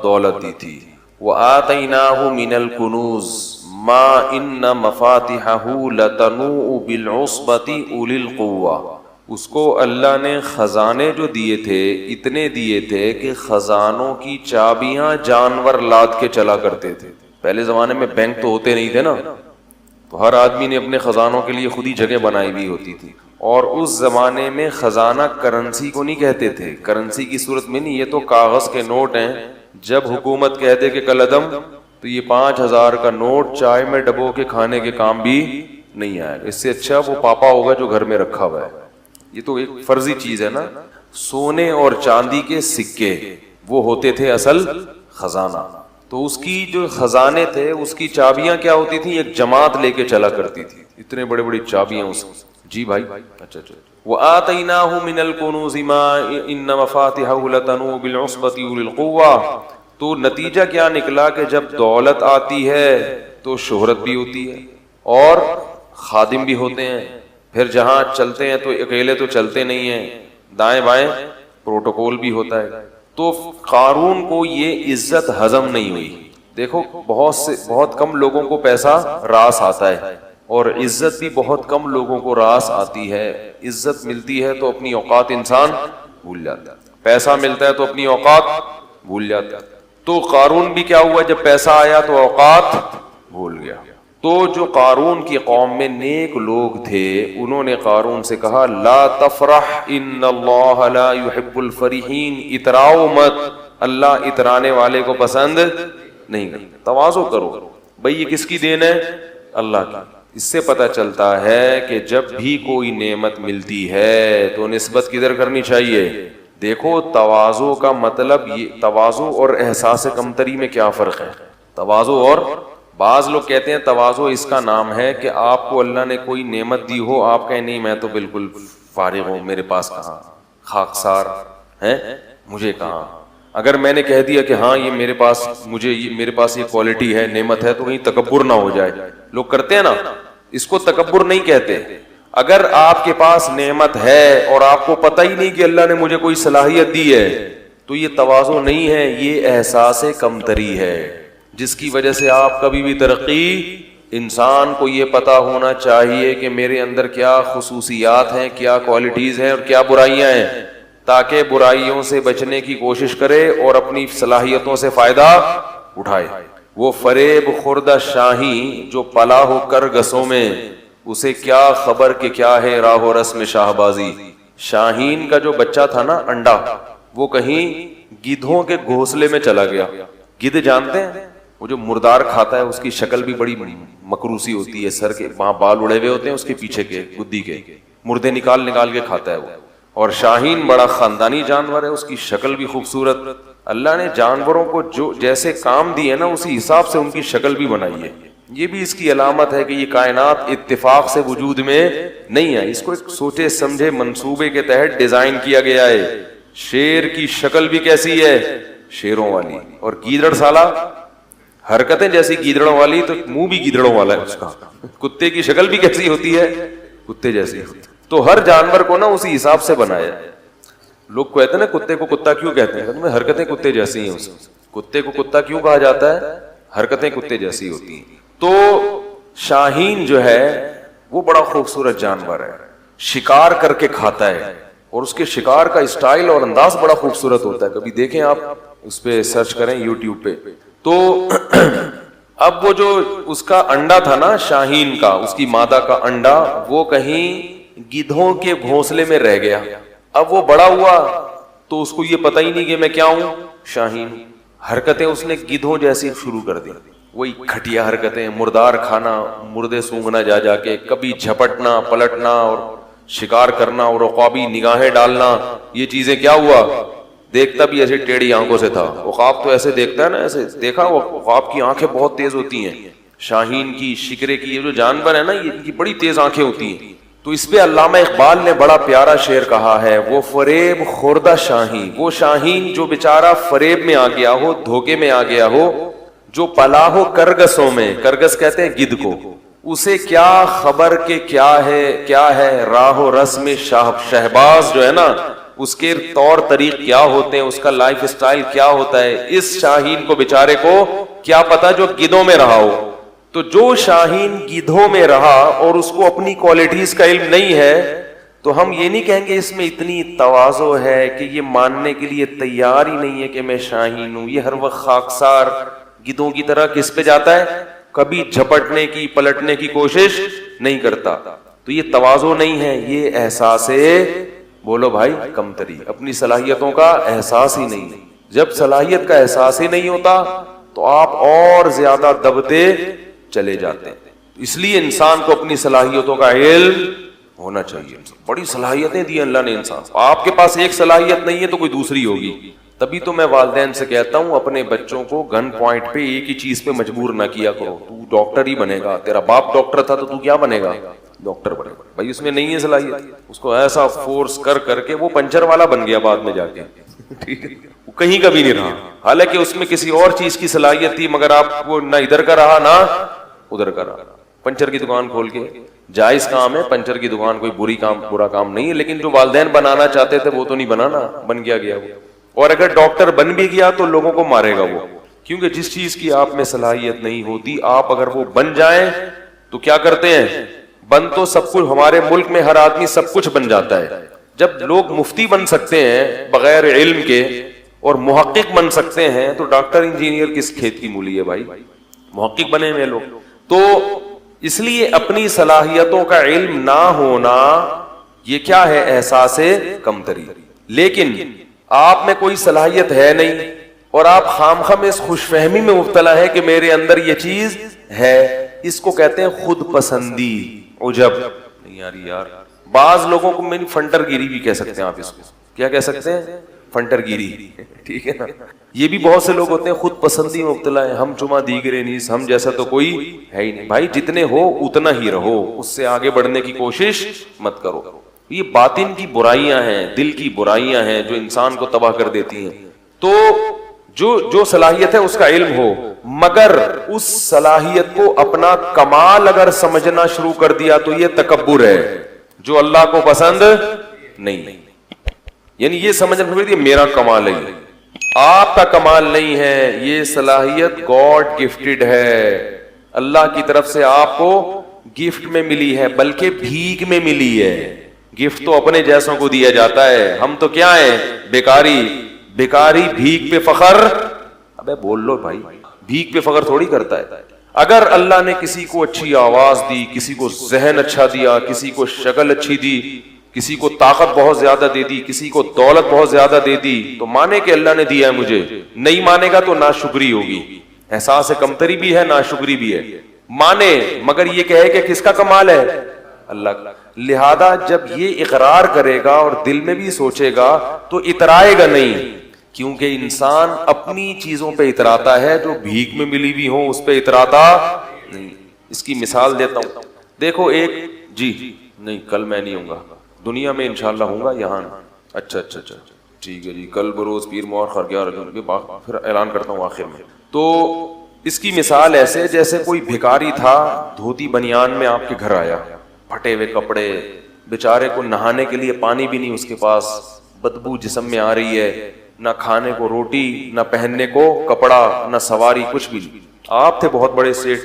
دولت دی تھی. وآتیناہ من الکنوز ما ان مفاتحہ لتنوء بالعصبۃ اولی القوہ. اس کو اللہ نے خزانے جو دیے تھے اتنے دیے تھے کہ خزانوں کی چابیاں جانور لاد کے چلا کرتے تھے. پہلے زمانے میں بینک تو ہوتے نہیں تھے نا, تو ہر آدمی نے اپنے خزانوں کے لیے خود ہی جگہ بنائی ہوئی ہوتی تھی. اور اس زمانے میں خزانہ کرنسی کو نہیں کہتے تھے, کرنسی کی صورت میں نہیں, یہ تو کاغذ کے نوٹ ہیں. جب حکومت کہتے کہ کل عدم, تو یہ 5,000 کا نوٹ چائے میں ڈبو کے کھانے کے کام بھی نہیں آئے گا. اس سے اچھا وہ پاپا ہوگا جو گھر میں رکھا ہوا ہے. یہ تو ایک فرضی چیز ہے نا. سونے اور چاندی کے سکے وہ ہوتے تھے اصل خزانہ. تو اس کی جو خزانے تھے اس کی چابیاں کیا ہوتی تھیں, ایک جماعت لے کے چلا کرتی تھی. اتنے بڑے بڑی چابیاں اس. جی بھائی, اچھا. وآتیناہ من الکنوز ما ان مفاتحہ لتنوء بالعصبۃ اولی القوہ. تو نتیجہ کیا نکلا کہ جب دولت آتی ہے تو شہرت بھی ہوتی ہے اور خادم بھی ہوتے ہیں. پھر جہاں چلتے ہیں تو اکیلے تو چلتے نہیں ہیں, دائیں بائیں پروٹوکول بھی ہوتا ہے. تو قارون کو یہ عزت ہضم نہیں ہوئی. دیکھو بہت کم لوگوں کو پیسہ راس آتا ہے اور عزت بھی بہت کم لوگوں کو راس آتی ہے. عزت ملتی ہے تو اپنی اوقات انسان بھول جاتا ہے, پیسہ ملتا ہے تو اپنی اوقات بھول جاتا ہے. تو قارون بھی کیا ہوا, جب پیسہ آیا تو اوقات بھول گیا. تو جو قارون کی قوم میں نیک لوگ تھے انہوں نے قارون سے کہا لا تفرح ان اللہ لا يحب الفرحین. اتراؤ مت, اللہ اترانے والے کو پسند نہیں کرتا. تواضع کرو. بھئی یہ کس کی دین ہے؟ اللہ کی. اس سے پتہ چلتا ہے کہ جب بھی کوئی نعمت ملتی ہے تو نسبت کدھر کرنی چاہیے. دیکھو تواضع کا مطلب یہ, تواضع اور احساس کمتری میں کیا فرق ہے. تواضع اور, بعض لوگ کہتے ہیں تواضع اس کا نام ہے کہ آپ کو اللہ نے کوئی نعمت دی ہو, آپ کہیں نہیں میں تو بالکل فارغ ہوں, میرے پاس کہاں, خاکسار ہیں مجھے کہاں. اگر میں نے کہہ دیا کہ ہاں یہ میرے پاس یہ کوالٹی ہے, نعمت ہے, تو کہیں تکبر نہ ہو جائے. لوگ کرتے ہیں نا, اس کو تکبر نہیں کہتے. اگر آپ کے پاس نعمت ہے اور آپ کو پتہ ہی نہیں کہ اللہ نے مجھے کوئی صلاحیت دی ہے تو یہ تواضع نہیں ہے, یہ احساس کمتری ہے, جس کی وجہ سے آپ کبھی بھی ترقی. انسان کو یہ پتا ہونا چاہیے کہ میرے اندر کیا خصوصیات ہیں, کیا کوالٹیز ہیں اور کیا برائیاں ہیں, تاکہ برائیوں سے بچنے کی کوشش کرے اور اپنی صلاحیتوں سے فائدہ اٹھائے. وہ فریب خوردہ شاہی جو پلا ہو کر گسوں میں, اسے کیا خبر کہ کیا ہے راہ و رسم شاہ بازی. شاہین کا جو بچہ تھا نا, انڈا, وہ کہیں گدھوں کے گھونسلے میں چلا گیا. گدھ جانتے ہیں, وہ جو مردار کھاتا ہے اس کی شکل بھی بڑی مکروسی ہوتی ہے, سر کے وہاں بال اڑے ہوئے ہوتے ہیں, اس کے پیچھے کے گدی کے مردے نکال کے کھاتا ہے وہ. اور شاہین بڑا خاندانی جانور ہے, اس کی شکل بھی خوبصورت. اللہ نے جانوروں کو جو جیسے کام دیے نا اسی حساب سے ان کی شکل بھی بنائی ہے. یہ بھی اس کی علامت ہے کہ یہ کائنات اتفاق سے وجود میں نہیں ہے, اس کو ایک سوچے سمجھے منصوبے کے تحت ڈیزائن کیا گیا ہے. شیر کی شکل بھی کیسی ہے, شیروں والی, اور گیدڑ سالہ حرکتیں جیسی گیدڑوں والی, تو منہ بھی گیدڑوں والا ہے اس کا. کتے کی شکل بھی کیسی ہوتی ہے, کتے جیسی ہوتی ہے. تو ہر جانور کو نا اسی حساب سے بنایا. لوگ کہتے ہیں نا کتے کو کتا کیوں کہتے ہیں, حرکتیں کتے جیسی ہیں. اس کتے کو کتا کیوں کہا جاتا ہے, حرکتیں کتے جیسی ہوتی ہیں. تو شاہین جو ہے وہ بڑا خوبصورت جانور ہے, شکار کر کے کھاتا ہے, اور اس کے شکار کا اسٹائل اور انداز بڑا خوبصورت ہوتا ہے. کبھی دیکھیں آپ, اس پہ سرچ کریں یوٹیوب پہ. تو اب وہ جو اس کا انڈا تھا نا شاہین کا, اس کی مادہ کا انڈا, وہ کہیں گدھوں کے گھونسلے میں رہ گیا. اب وہ بڑا ہوا تو اس کو یہ پتہ ہی نہیں کہ میں کیا ہوں, شاہین. حرکتیں اس نے گدھوں جیسی شروع کر دی, وہی گھٹیا حرکتیں, مردار کھانا, مردے سونگنا جا کے, کبھی جھپٹنا پلٹنا اور شکار کرنا اور عقابی نگاہیں ڈالنا. یہ چیزیں کیا ہوا, دیکھتا بھی ایسے ٹیڑھی آنکھوں سے تھا. عقاب تو ایسے دیکھتا ہے نا, ایسے دیکھا, وہ عقاب کی آنکھیں بہت تیز ہوتی ہیں. شاہین کی, شکرے کی, یہ جو جانور ہے نا یہ ان کی بڑی تیز آنکھیں ہوتی ہیں. تو اس پہ علامہ اقبال نے بڑا پیارا شعر کہا ہے, وہ فریب خوردہ شاہین, وہ شاہین جو بیچارہ فریب میں آ گیا ہو, دھوکے میں آ گیا ہو, جو پلا ہو کرگسوں میں, کرگس کہتے ہیں گدھ کو, اسے کیا خبر کہ کیا ہے راہ و رسم شہباز جو ہے نا, اس کے طور طریق کیا ہوتے ہیں, اس کا لائف اسٹائل کیا ہوتا ہے. اس شاہین کو بیچارے کو کیا پتا جو گدھوں میں رہا ہو. تو جو شاہین گدھوں میں رہا اور اس کو اپنی کوالٹیز کا علم نہیں ہے, تو ہم یہ نہیں کہیں گے اس میں اتنی تواضع ہے کہ یہ ماننے کے لیے تیار ہی نہیں ہے کہ میں شاہین ہوں. یہ ہر وقت خاکسار گدھوں کی طرح کس پہ جاتا ہے, کبھی جھپٹنے کی پلٹنے کی کوشش نہیں کرتا. تو یہ تواضع نہیں ہے, یہ احساس ہے, بولو بھائی, کمتری, اپنی صلاحیتوں کا احساس ہی نہیں. جب صلاحیت کا احساس ہی نہیں ہوتا تو آپ اور زیادہ دبتے چلے جاتے ہیں. اس لیے انسان کو اپنی صلاحیتوں کا علم ہونا چاہیے. بڑی صلاحیتیں دی اللہ نے انسان کو. آپ کے پاس ایک صلاحیت نہیں ہے تو کوئی دوسری ہوگی. تبھی تو میں والدین سے کہتا ہوں اپنے بچوں کو گن پوائنٹ پہ ایک ہی چیز پہ مجبور نہ کیا کرو. تو ڈاکٹر ہی بنے گا, تیرا باپ ڈاکٹر تھا تو کیا بنے گا, ڈاکٹر بنے گا. بھائی اس میں نہیں ہے صلاحیت, اس کو ایسا فورس کر کر کے وہ پنچر والا بن گیا بعد میں جا کے, ٹھیک ہے, وہ کہیں کا بھی نہیں رہا. حالانکہ اس میں کسی اور چیز کی صلاحیت تھی, مگر آپ کو نہ ادھر کا رہا نہ ادھر کا رہا. پنچر کی دکان کھول کے, جائز کام ہے پنچر کی دکان, کوئی برا کام نہیں ہے, لیکن جو والدین بنانا چاہتے تھے وہ تو نہیں بنانا, بن گیا وہ. اور اگر ڈاکٹر بن بھی گیا تو لوگوں کو مارے گا وہ, کیونکہ جس چیز کی آپ میں صلاحیت نہیں ہوتی, آپ اگر وہ بن جائیں تو کیا کرتے ہیں, بن تو سب کچھ, ہمارے ملک میں ہر آدمی سب کچھ بن جاتا ہے. جب لوگ مفتی بن سکتے ہیں بغیر علم کے اور محقق بن سکتے ہیں, تو ڈاکٹر انجینئر کس کھیت کی مولی ہے بھائی, محقق بنے ہوئے لوگ. تو اس لیے اپنی صلاحیتوں کا علم نہ ہونا یہ کیا ہے, احساس کمتری. لیکن آپ میں کوئی صلاحیت ہے نہیں اور آپ خامخواہ اس خوش فہمی میں مبتلا ہے کہ میرے اندر یہ چیز ہے, اس کو کہتے ہیں خود پسندی, عجب. نہیں یار بعض لوگوں کو میری فنٹر گیری بھی کہہ سکتے ہیں آپ, اس کو کیا کہہ سکتے ہیں, فنٹر گیری, ٹھیک ہے نا. یہ بھی بہت سے لوگ ہوتے ہیں خود پسندی میں مبتلا ہے, ہم چما دیگرے نیس, ہم جیسا تو کوئی ہے ہی نہیں. بھائی جتنے ہو اتنا ہی رہو, اس سے آگے بڑھنے کی کوشش مت کرو. یہ باطن کی برائیاں ہیں, دل کی برائیاں ہیں جو انسان کو تباہ کر دیتی ہیں. تو جو صلاحیت ہے اس کا علم ہو, مگر اس صلاحیت کو اپنا کمال اگر سمجھنا شروع کر دیا تو یہ تکبر ہے جو اللہ کو پسند نہیں. یعنی یہ سمجھنا شروع کر دیا میرا کمال ہے, آپ کا کمال نہیں ہے, یہ صلاحیت گاڈ گفٹڈ ہے, اللہ کی طرف سے آپ کو گفٹ میں ملی ہے, بلکہ بھیک میں ملی ہے. گفٹ تو اپنے جیسوں کو دیا جاتا ہے, ہم تو کیا ہیں, بیکاری بھیک پہ فخر. ابے بول لو بھائی, بھیک پہ فخر تھوڑی کرتا ہے. اگر اللہ نے کسی کو اچھی آواز دی, کسی کو ذہن اچھا دیا, کسی کو شکل اچھی دی, کسی کو طاقت بہت زیادہ دے دی, کسی کو دولت بہت زیادہ دے دی, تو مانے کہ اللہ نے دیا ہے مجھے. نہیں مانے گا تو ناشکری ہوگی, احساس کمتری بھی ہے, ناشکری بھی ہے. مانے مگر یہ کہے کہ کس کا کمال ہے, اللہ کا. لہذا جب یہ اقرار کرے گا اور دل میں بھی سوچے گا تو اترائے گا نہیں, کیونکہ انسان اپنی چیزوں پہ اتراتا ہے, جو بھیک میں ملی ہوئی ہو اس پہ اتراتا نہیں. اس کی مثال دیتا ہوں, دیکھو ایک, جی نہیں کل میں نہیں ہوں گا, دنیا میں انشاءاللہ ہوں گا یہاں. اچھا ٹھیک ہے جی, کل بروز پیر مور خرگیار پھر اعلان کرتا ہوں آخر میں. تو اس کی مثال ایسے جیسے کوئی بھکاری تھا, دھوتی بنیان میں آپ کے گھر آیا, پھٹے ہوئے کپڑے, بیچارے کو نہانے کے لیے پانی بھی نہیں اس کے پاس, بدبو جسم میں آ رہی ہے, نہ کھانے کو روٹی, نہ پہننے کو کپڑا, نہ سواری, کچھ بھی نہیں. آپ تھے بہت بڑے سیٹ,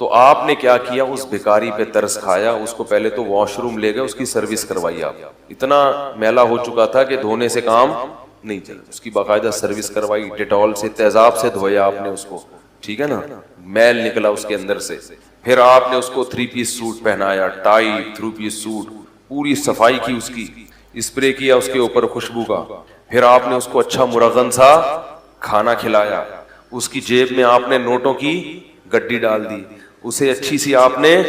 تو آپ نے کیا کیا, اس بھکاری پہ ترس کھایا, اس کو پہلے تو واش روم لے گئے, اس کی سروس کروائی. آپ اتنا میلا ہو چکا تھا کہ دھونے سے کام نہیں چلا, اس کی باقاعدہ سروس کروائی, ڈیٹول سے تیزاب سے دھویا آپ نے اس کو, ٹھیک ہے نا, میل نکلا اس کے اندر سے. پھر آپ نے اس کو 3 پیس سوٹ پہنایا, ٹائی 3 پیس سوٹ, پوری صفائی کی, اس کی اسپرے کیا اس کے اوپر خوشبو کا. پھر آپ نے اس کو اچھا مرغن سا کھانا کھلایا, اس کی جیب میں آپ نے نوٹوں کی گڈی ڈال دی, اسے اچھی سی آپ نے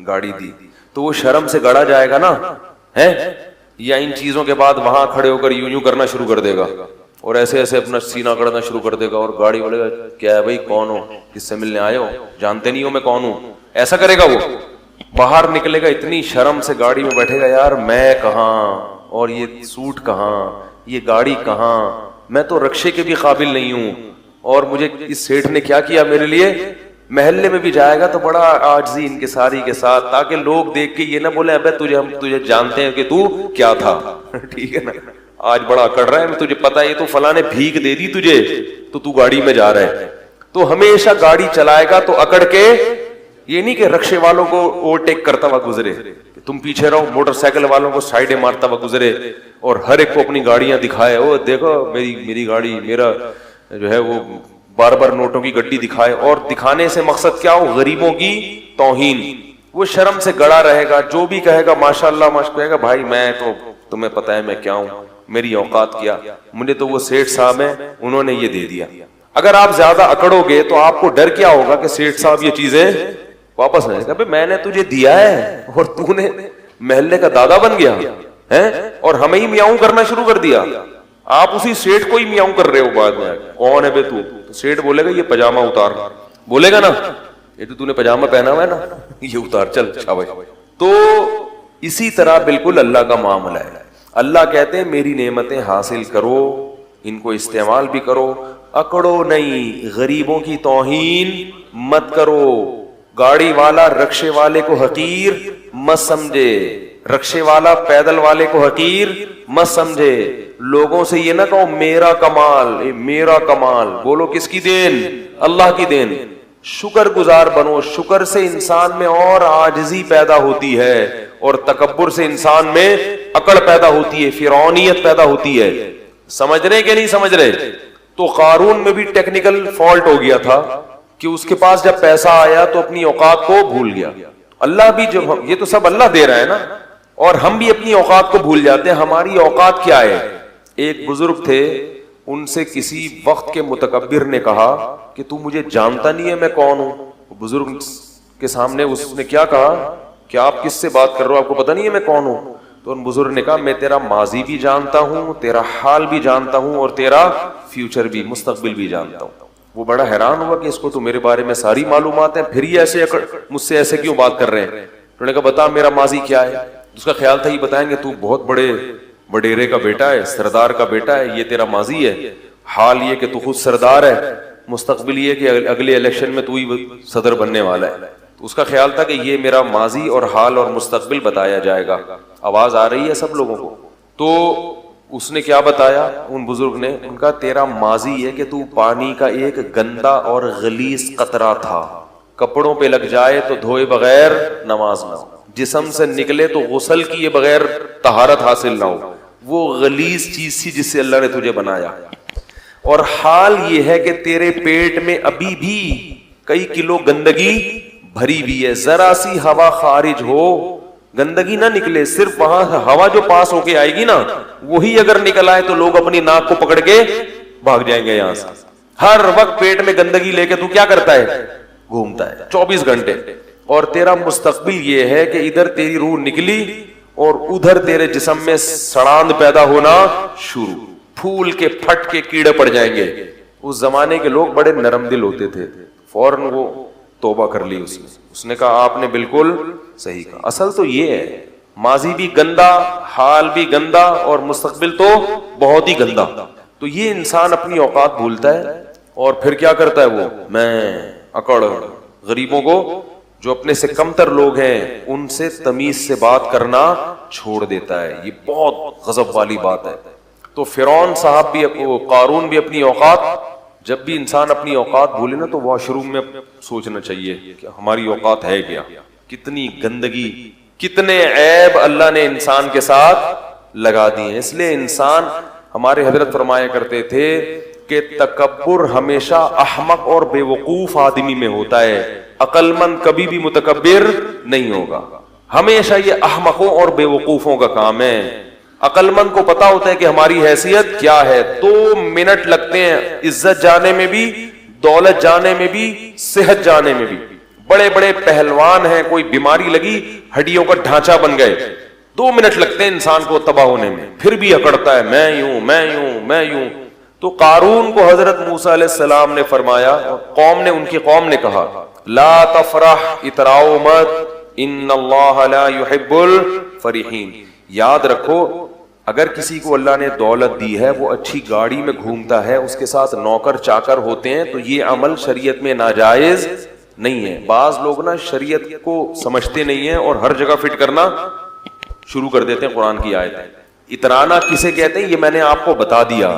گاڑی دی. تو وہ شرم سے گڑا جائے گا نا, ہے, یا ان چیزوں کے بعد وہاں کھڑے ہو کر یوں کرنا شروع کر دے گا اور ایسے اپنا سینہ کرنا شروع کر دے گا, اور گاڑی والے گا کیا ہے بھائی, کون ہو, کس سے ملنے آئے ہو, جانتے نہیں ہو میں کون ہوں, ایسا کرے گا. وہ باہر نکلے گا اتنی شرم سے, گاڑی میں بیٹھے گا, یار میں کہاں, اور یہ سوٹ کہاں, یہ گاڑی کہاں, میں تو رکشے کے بھی قابل نہیں ہوں, اور مجھے اس سیٹھ نے کیا کیا میرے لیے, محلے میں بھی جائے گا تو بڑا عاجزی انکساری کے ساتھ، تاکہ لوگ دیکھ کے یہ نہ بولے ابے ہم تجھے جانتے ہیں کہ تو کیا تھا ٹھیک ہے نا، آج بڑا اکڑ رہا ہے، تجھے پتا ہے تو فلاں نے بھیک دے دی تجھے تو گاڑی میں جا رہا ہے۔ تو ہمیشہ گاڑی چلائے گا تو اکڑ کے، یہ نہیں کہ رکشے والوں کو اوورٹیک کرتا ہوا گزرے، تم پیچھے رہو، موٹر سائیکل والوں کو سائیڈیں مارتا ہوا گزرے اور ہر ایک کو اپنی گاڑیاں دکھائے، او دیکھو میری گاڑی، میرا جو ہے وہ بار بار نوٹوں کی گڈی دکھائے، اور دکھانے سے مقصد کیا ہو؟ غریبوں کی توہین۔ وہ شرم سے گڑا رہے گا، جو بھی کہے گا ماشاءاللہ کہے گا بھائی میں تو، تمہیں پتہ ہے میں کیا ہوں، میری اوقات کیا، مجھے تو وہ سیٹھ صاحب ہیں انہوں نے یہ دے دیا۔ اگر آپ زیادہ اکڑو گے تو آپ کو ڈر کیا ہوگا کہ سیٹھ صاحب یہ چیزیں واپس نہیں، کہ میں نے تجھے دیا ہے اور تو نے محلے کا دادا بن گیا ہے اور ہمیں ہی میاؤں کرنا شروع کر دیا۔ آپ اسی سیٹھ کو ہی میاؤں کر رہے ہو بعد میں، کون ہے بے تو سیٹھ بولے گا یہ پجامہ اتار، بولے گا نا یہ تو نے پجامہ پہنا ہوا ہے نا، یہ اتار چل چھاوے۔ تو اسی طرح بالکل اللہ کا معاملہ ہے۔ اللہ کہتے ہیں میری نعمتیں حاصل کرو، ان کو استعمال بھی کرو، اکڑو نہیں، غریبوں کی توہین مت کرو۔ گاڑی والا رکشے والے کو حقیر مت سمجھے، رکشے والا پیدل والے کو حقیر مت سمجھے۔ لوگوں سے یہ نہ کہو میرا کمال، میرا کمال، بولو کس کی دین؟ اللہ کی دین۔ شکر گزار بنو، شکر سے انسان میں اور عاجزی پیدا ہوتی ہے، اور تکبر سے انسان میں اکڑ پیدا ہوتی ہے، فرعونیت پیدا ہوتی ہے۔ سمجھ رہے کہ نہیں سمجھ رہے؟ تو قارون میں بھی ٹیکنیکل فالٹ ہو گیا تھا کہ اس کے پاس جب پیسہ آیا تو اپنی اوقات کو بھول گیا۔ اللہ بھی جب، یہ تو سب اللہ دے رہا ہے نا، اور ہم بھی اپنی اوقات کو بھول جاتے ہیں۔ ہماری اوقات کیا ہے؟ ایک بزرگ تھے، ان سے کسی وقت کے متکبر نے کہا کہ تو مجھے جانتا نہیں ہے میں کون ہوں۔ بزرگ کے سامنے اس نے کیا کہا کہ آپ کس سے بات کر رہے ہو، آپ کو پتہ نہیں ہے میں کون ہوں؟ تو ان بزرگ نے کہا میں تیرا ماضی بھی جانتا ہوں، تیرا حال بھی جانتا ہوں، اور تیرا فیوچر بھی، مستقبل بھی جانتا ہوں۔ وہ بڑا حیران ہوا کہ اس کو تو میرے بارے میں ساری معلومات ہیں، پھر یہ ایسے مجھ سے ایسے کیوں بات کر رہے ہیں؟ انہوں نے کہا بتا میرا ماضی کیا ہے۔ اس کا خیال تھا یہ بتائیں گے تو بہت بڑے وڈیرے کا بیٹا ہے، سردار کا بیٹا ہے، یہ تیرا ماضی ہے۔ حال یہ کہ تو خود سردار ہے، مستقبل یہ کہ اگلے الیکشن میں تو ہی صدر بننے والا ہے۔ تو اس کا خیال تھا کہ یہ میرا ماضی اور حال اور مستقبل بتایا جائے گا۔ آواز آ رہی ہے سب لوگوں کو؟ تو اس نے کیا بتایا ان بزرگ نے؟ ان کا تیرا ماضی ہے کہ تو پانی کا ایک گندا اور غلیظ قطرہ تھا، کپڑوں پہ لگ جائے تو دھوئے بغیر نماز نہ ہو، جسم سے نکلے تو غسل کیے بغیر طہارت حاصل نہ ہو، وہ غلیظ چیز تھی جس سے اللہ نے تجھے بنایا۔ اور حال یہ ہے کہ تیرے پیٹ میں ابھی بھی کئی کلو گندگی بھری ہوئی ہے، ذرا سی ہوا خارج ہو گندگی نہ نکلے، صرف وہاں ہوا جو پاس ہو کے آئے گی نا وہی اگر نکل آئے تو لوگ اپنی ناک کو پکڑ کے بھاگ جائیں گے یہاں سے۔ ہر وقت پیٹ میں گندگی لے کے تو کیا کرتا ہے؟ گھومتا ہے 24 گھنٹے۔ اور تیرا مستقبل یہ ہے کہ ادھر تیری روح نکلی اور ادھر تیرے جسم میں سڑاند پیدا ہونا شروع، پھول کے پھٹ کے کیڑے پڑ جائیں گے۔ اس زمانے کے لوگ بڑے نرم دل ہوتے تھے، فوراً وہ توبہ کر لی اس نے کہا آپ نے بالکل صحیح کہا۔ اصل تو یہ ہے ماضی بھی گندا، حال بھی گندا، اور مستقبل تو بہت ہی گندا۔ تو یہ انسان اپنی اوقات بھولتا ہے اور پھر کیا کرتا ہے؟ وہ میں اکڑ، غریبوں کو، جو اپنے سے کمتر لوگ ہیں ان سے تمیز سے بات کرنا چھوڑ دیتا ہے۔ یہ بہت غضب والی بات ہے۔ تو فرعون صاحب بھی، قارون بھی اپنی اوقات، جب بھی انسان اپنی اوقات بھولے نا تو واش روم میں سوچنا چاہیے کہ ہماری اوقات ہے کیا، کتنی گندگی، کتنے عیب اللہ نے انسان کے ساتھ لگا دیے ہیں۔ اس لیے انسان، ہمارے حضرت فرمایا کرتے تھے کہ تکبر ہمیشہ احمق اور بے وقوف آدمی میں ہوتا ہے، عقل مند کبھی بھی متکبر نہیں ہوگا۔ ہمیشہ یہ احمقوں اور بے وقوفوں کا کام ہے۔ عقل مند کو پتا ہوتا ہے کہ ہماری حیثیت کیا ہے، 2 منٹ لگتے ہیں عزت جانے میں بھی، دولت جانے میں بھی، صحت جانے میں بھی۔ بڑے بڑے پہلوان ہیں، کوئی بیماری لگی ہڈیوں کا ڈھانچہ بن گئے، 2 منٹ لگتے ہیں انسان کو تباہ ہونے میں، پھر بھی اکڑتا ہے میں یوں میں یوں میں یوں۔ تو قارون کو حضرت موسیٰ علیہ السلام نے فرمایا، ان کی قوم نے کہا لا تفرح، اتراؤ مت، ان اللہ لا يحب الفرحین۔ یاد رکھو اگر کسی کو اللہ نے دولت دی ہے، وہ اچھی گاڑی میں گھومتا ہے، اس کے ساتھ نوکر چاکر ہوتے ہیں، تو یہ عمل شریعت میں ناجائز نہیں ہے. بعض لوگ نا شریعت کو سمجھتے نہیں ہیں اور ہر جگہ فٹ کرنا شروع کر دیتے ہیں قرآن کی آیت. اترانا کسے کہتے ہیں یہ میں نے آپ کو بتا دیا.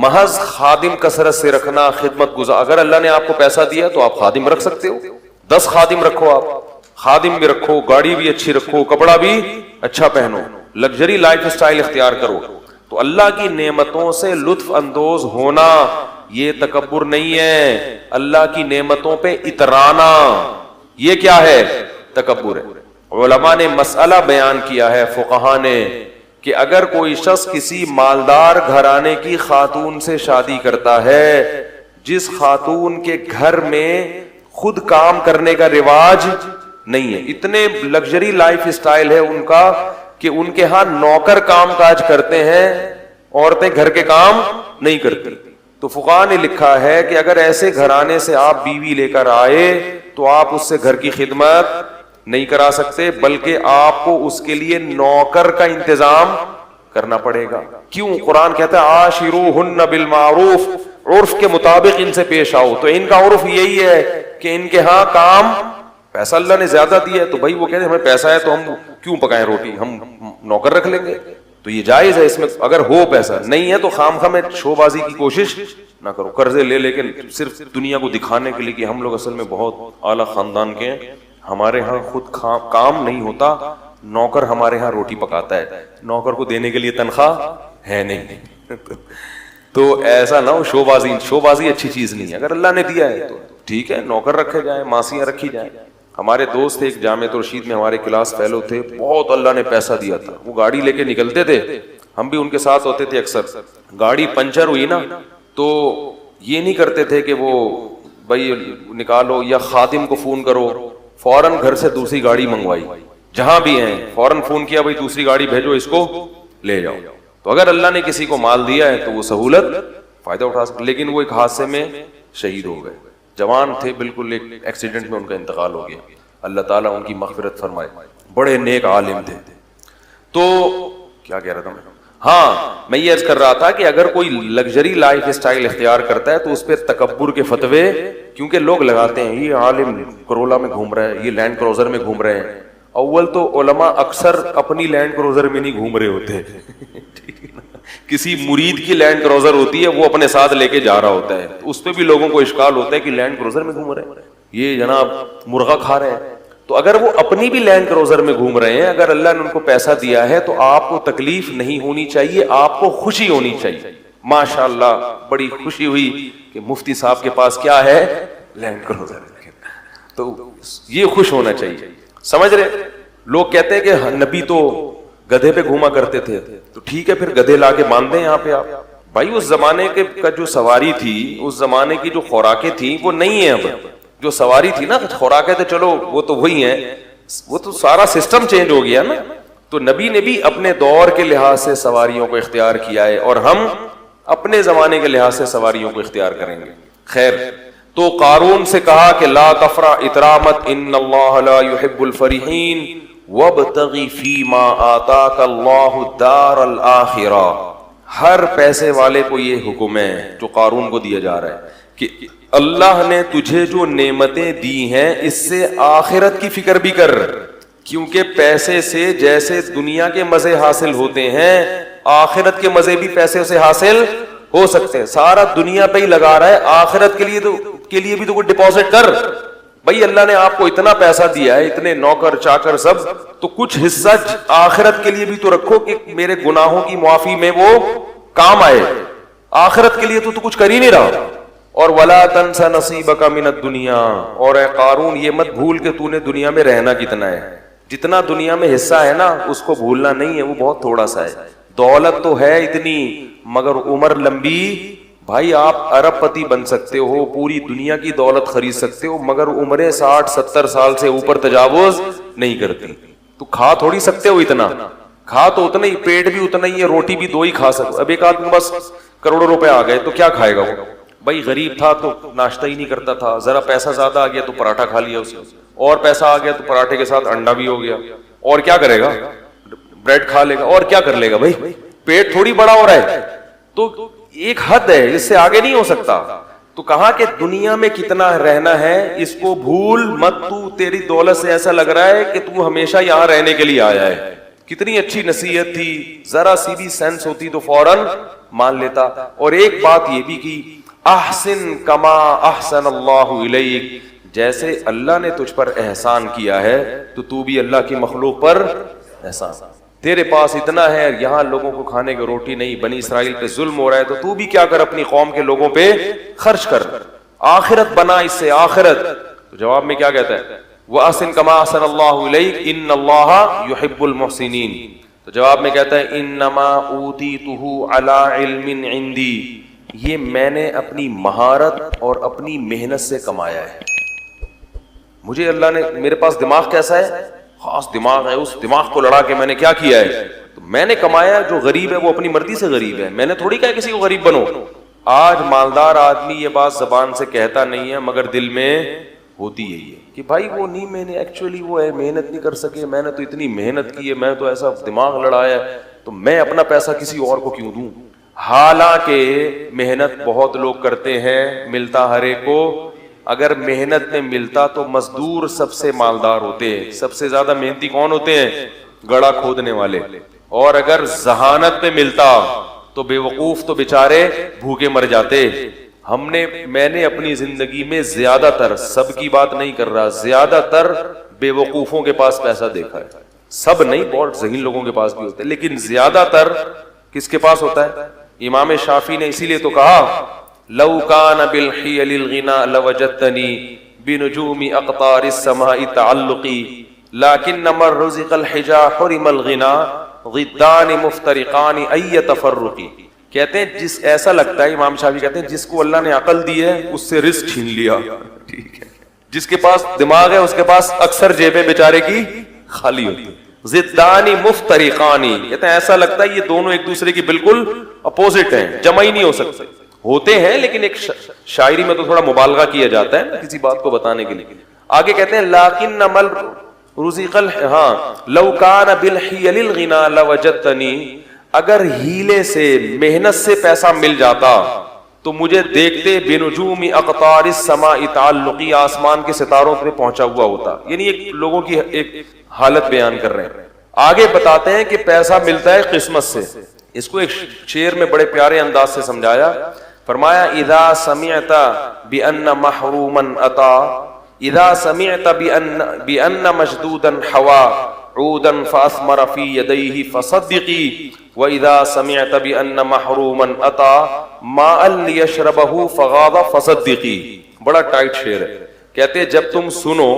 محض خادم کثرت سے رکھنا, خدمت گزار. اگر اللہ نے آپ کو پیسہ دیا تو آپ خادم رکھ سکتے ہو, 10 خادم رکھو, آپ خادم بھی رکھو, گاڑی بھی اچھی رکھو, کپڑا بھی اچھا پہنو, لگژری لائف اسٹائل اختیار کرو. تو اللہ کی نعمتوں سے لطف اندوز ہونا یہ تکبر نہیں ہے, اللہ کی نعمتوں پہ اترانا یہ کیا ہے؟ تکبر ہے. علماء نے مسئلہ بیان کیا ہے, فقہا نے, کہ اگر کوئی شخص کسی مالدار گھرانے کی خاتون سے شادی کرتا ہے جس خاتون کے گھر میں خود کام کرنے کا رواج نہیں ہے, اتنے لگژری لائف اسٹائل ہے ان کا کہ ان کے ہاں نوکر کام کاج کرتے ہیں, عورتیں گھر کے کام نہیں کرتی. تو فقہا نے لکھا ہے کہ اگر ایسے گھرانے سے آپ بیوی لے کر آئے تو آپ اس سے گھر کی خدمت نہیں کرا سکتے, بلکہ آپ کو اس کے لیے نوکر کا انتظام کرنا پڑے گا. کیوں؟ قرآن کہتا ہے عاشروہن بالمعروف, عرف کے مطابق ان سے پیش آؤ. تو ان کا عرف یہی ہے کہ ان کے ہاں کام, پیسہ اللہ نے زیادہ دیا ہے تو بھائی وہ کہتے ہیں ہمیں پیسہ ہے تو ہم کیوں پکائیں روٹی, ہم نوکر رکھ لیں گے. تو یہ جائز ہے اس میں اگر ہو پیسہ, نہیں ہے تو خام میں شو بازی کی کوشش نہ کرو. قرضے لے لیکن صرف دنیا کو دکھانے کے لیے کہ ہم لوگ اصل میں بہت اعلیٰ خاندان کے ہیں, ہمارے ہاں خود کام نہیں ہوتا, نوکر ہمارے ہاں روٹی پکاتا ہے, نوکر کو دینے کے لیے تنخواہ ہے نہیں. تو ایسا نہ ہو, شو بازی اچھی چیز نہیں ہے. اگر اللہ نے دیا ہے تو ٹھیک ہے, نوکر رکھے جائیں, ماسیاں رکھی جائیں. ہمارے دوست ایک جامعۃ الرشید میں ہمارے کلاس فیلو تھے, بہت اللہ نے پیسہ دیا تھا, وہ گاڑی لے کے نکلتے تھے, ہم بھی ان کے ساتھ ہوتے تھے اکثر. گاڑی پنچر ہوئی نا تو یہ نہیں کرتے تھے کہ وہ بھائی نکالو یا خادم کو فون کرو, فوراً گھر سے دوسری گاڑی منگوائی, جہاں بھی ہیں فوراً فون کیا بھائی دوسری گاڑی بھیجو, اس کو لے جاؤ. تو اگر اللہ نے کسی کو مال دیا ہے تو وہ سہولت فائدہ اٹھا سکتے. لیکن وہ ایک حادثے میں شہید ہو گئے, جوان تھے بالکل, ایک ایکسیڈنٹ میں ان کا انتقال ہو گیا. اللہ تعالیٰ ان کی مغفرت فرمائے, بڑے نیک عالم تھے. تو کیا کہہ رہا تھا میں, ہاں میں یہ عرض کر رہا تھا کہ اگر کوئی لگژری لائف اسٹائل اختیار کرتا ہے تو اس پہ تکبر کے فتوے, کیونکہ لوگ لگاتے ہیں یہ عالم کرولا میں گھوم رہا ہے, یہ لینڈ کروزر میں گھوم رہے ہیں. اول تو علماء اکثر اپنی لینڈ کروزر میں نہیں گھوم رہے ہوتے, کسی مرید کی لینڈ کروزر ہوتی ہے وہ اپنے ساتھ لے کے جا رہا ہوتا ہے, اس پہ بھی لوگوں کو اشکال ہوتا ہے کہ لینڈ کروزر میں گھوم رہے ہیں, یہ جناب مرغا کھا رہے ہیں. تو اگر وہ اپنی بھی لینڈ کروزر میں گھوم رہے ہیں, اگر اللہ نے ان کو پیسہ دیا ہے تو آپ کو تکلیف نہیں ہونی چاہیے, آپ کو خوشی ہونی چاہیے. ماشاءاللہ بڑی خوشی ہوئی کہ مفتی صاحب کے پاس کیا ہے, لینڈ کروزر. تو یہ خوش ہونا چاہیے. سمجھ رہے, لوگ کہتے ہیں کہ نبی تو گدھے پہ گھوما کرتے تھے, تو ٹھیک ہے پھر گدھے لا کے باندھ دیں یہاں پہ آپ. بھائی اس زمانے کا جو سواری تھی, اس زمانے کی جو خوراکیں تھیں وہ نہیں ہے. اب جو سواری تھی نا خوراکیں تو چلو وہ تو وہی ہیں, وہ تو سارا سسٹم چینج ہو گیا نا. تو نبی نے بھی اپنے دور کے لحاظ سے سواریوں کو اختیار کیا ہے, اور ہم اپنے زمانے کے لحاظ سے سواریوں کو اختیار کریں گے. خیر, تو قارون سے کہا کہ لا تفرح اترامت ان اللہ لا يحب الفرحین وابتغ فیما آتاک اللہ الدار الآخرہ. ہر پیسے والے کو یہ حکم ہے جو قارون کو دیا جا رہا ہے کہ اللہ نے تجھے جو نعمتیں دی ہیں اس سے آخرت کی فکر بھی کر, کیونکہ پیسے سے جیسے دنیا کے مزے حاصل ہوتے ہیں آخرت کے مزے بھی پیسے سے حاصل ہو سکتے ہیں. سارا دنیا پہ ہی لگا رہا ہے, آخرت کے لیے بھی تو کوئی ڈپازٹ کر. بھائی اللہ نے آپ کو اتنا پیسہ دیا ہے, اتنے نوکر چاکر سب, تو کچھ حصہ آخرت کے لیے بھی تو رکھو کہ میرے گناہوں کی معافی میں وہ کام آئے. آخرت کے لیے تو کچھ کر ہی نہیں رہا. اور ولا تنس نصیبک من الدنیا, اور اے قارون یہ مت بھول کہ تو نے دنیا میں رہنا کتنا ہے. جتنا دنیا میں حصہ ہے نا اس کو بھولنا نہیں ہے, وہ بہت تھوڑا سا ہے. دولت تو ہے اتنی مگر عمر لمبی. بھائی آپ ارب پتی بن سکتے ہو, پوری دنیا کی دولت خرید سکتے ہو, مگر عمریں 60-70 سال سے اوپر تجاوز نہیں کرتی. تو کھا تھوڑی سکتے ہو اتنا, کھا تو اتنا ہی, پیٹ بھی اتنا ہی ہے, روٹی بھی 2 ہی کھا سکتے. اب ایک آدمی بس کروڑوں روپے آ گئے تو کیا کھائے گا وہ؟ بھائی غریب تھا تو ناشتہ ہی نہیں کرتا تھا, ذرا پیسہ زیادہ آ گیا تو پراٹھا کھا لیا اس نے, اور پیسہ آ گیا تو پراٹھے کے ساتھ انڈا بھی ہو گیا, اور کیا کرے گا, بریڈ کھا لے گا, اور کیا کر لے گا. بھائی پیٹ تھوڑی بڑا ہو رہا ہے, تو ایک حد ہے, اس سے آگے نہیں ہو سکتا. تو کہا کہ دنیا میں کتنا رہنا ہے اس کو بھول مت، تو تیری دولت سے ایسا لگ رہا ہے کہ تو ہمیشہ یہاں رہنے کے لیے آیا ہے. کتنی اچھی نصیحت تھی، ذرا سی بھی سینس ہوتی تو فوراً مان لیتا. اور ایک بات یہ بھی کی، احسن کما احسن اللہ الیک، جیسے اللہ نے تجھ پر احسان کیا ہے تو بھی اللہ کی مخلوق پر احسان. تیرے پاس اتنا ہے، یہاں لوگوں کو کھانے کی روٹی نہیں، بنی اسرائیل پہ ظلم ہو رہا ہے تو بھی کیا کر، اپنی قوم کے لوگوں پہ خرچ کر، آخرت بنا اس سے آخرت. تو جواب میں کیا کہتا ہے، وَأَحْسِن كَمَا أَحْسَنَ اللَّهُ إِلَيْكَ إِنَّ اللَّهَ يُحِبُّ الْمُحْسِنِينَ. تو جواب میں کہتا ہے انما اوتیتہ علی علم عندی، یہ میں نے اپنی مہارت اور اپنی محنت سے کمایا ہے. مجھے اللہ نے، میرے پاس دماغ کیسا ہے، خاص دماغ ہے، اس دماغ کو لڑا کے میں نے کیا کیا ہے، تو میں نے کمایا. جو غریب ہے وہ اپنی مرضی سے غریب ہے، میں نے تھوڑی کہا کسی کو غریب بنو. آج مالدار آدمی یہ بات زبان سے کہتا نہیں ہے مگر دل میں ہوتی یہی ہے کہ بھائی وہ نہیں، میں نے ایکچولی وہ ہے محنت نہیں کر سکے، میں نے تو اتنی محنت کی ہے، میں تو ایسا دماغ لڑایا ہے تو میں اپنا پیسہ کسی اور کو کیوں دوں. حالانکہ محنت بہت لوگ کرتے ہیں، ملتا ہر ایک کو. اگر محنت میں ملتا تو مزدور سب سے مالدار ہوتے ہیں، سب سے زیادہ محنتی کون ہوتے ہیں، گڑھا کھودنے والے. اور اگر ذہانت میں ملتا تو بے وقوف تو بیچارے بھوکے مر جاتے. میں نے اپنی زندگی میں زیادہ تر، سب کی بات نہیں کر رہا، زیادہ تر بے وقوفوں کے پاس پیسہ دیکھا ہے. سب نہیں، بہت ذہین لوگوں کے پاس بھی ہوتا ہے، لیکن زیادہ تر کس کے پاس ہوتا ہے. امام شافعی نے اسی لیے تو کہا لو کان بالحیل الغنا لوجدتنی بنجوم اقطار السماء تعلقی لیکن من رزق الحجا حرم الغنا ضدان مفترقان ای تفرقی. کہتے ہیں جس، ایسا لگتا ہے، امام شافعی کہتے ہیں جس کو اللہ نے عقل دی ہے اس سے رزق چھین لیا. ٹھیک ہے، جس کے پاس دماغ ہے اس کے پاس اکثر جیبیں بیچارے کی خالی ہوتی ہیں. ضدان مفترقان، کہتے ہیں ایسا لگتا ہے یہ دونوں ایک دوسرے کی بالکل اپوزٹ ہیں، جمع ہی نہیں ہو سکتے. ہوتے ہیں لیکن ایک شاعری میں تو تھوڑا مبالغہ کیا جاتا ہے کسی بات کو بتانے کے لیے. آگے کہتے ہیں لیکن مل رزق لو کان بالحیل الغنا لوجدتنی، اگر ہیلے سے، محنت سے پیسہ مل جاتا تو مجھے دیکھتے بنجوم اقطار السماء تعلقی، آسمان کے ستاروں پہ پہنچا ہوا ہوتا. یعنی ایک لوگوں کی ایک حالت بیان کر رہے ہیں. آگے بتاتے ہیں کہ پیسہ ملتا ہے قسمت سے. اس کو ایک شعر میں بڑے پیارے انداز سے سمجھایا. فرمایا اذا سمعت بان محروما اتا، اذا سمعت بان مشدودا حوا عودا فاثمر في يديه فصدقي واذا سمعت بان محروما اتى ماء ليشربه فغاض فصدقي. بڑا ٹائٹ شعر ہے. کہتے جب تم سنو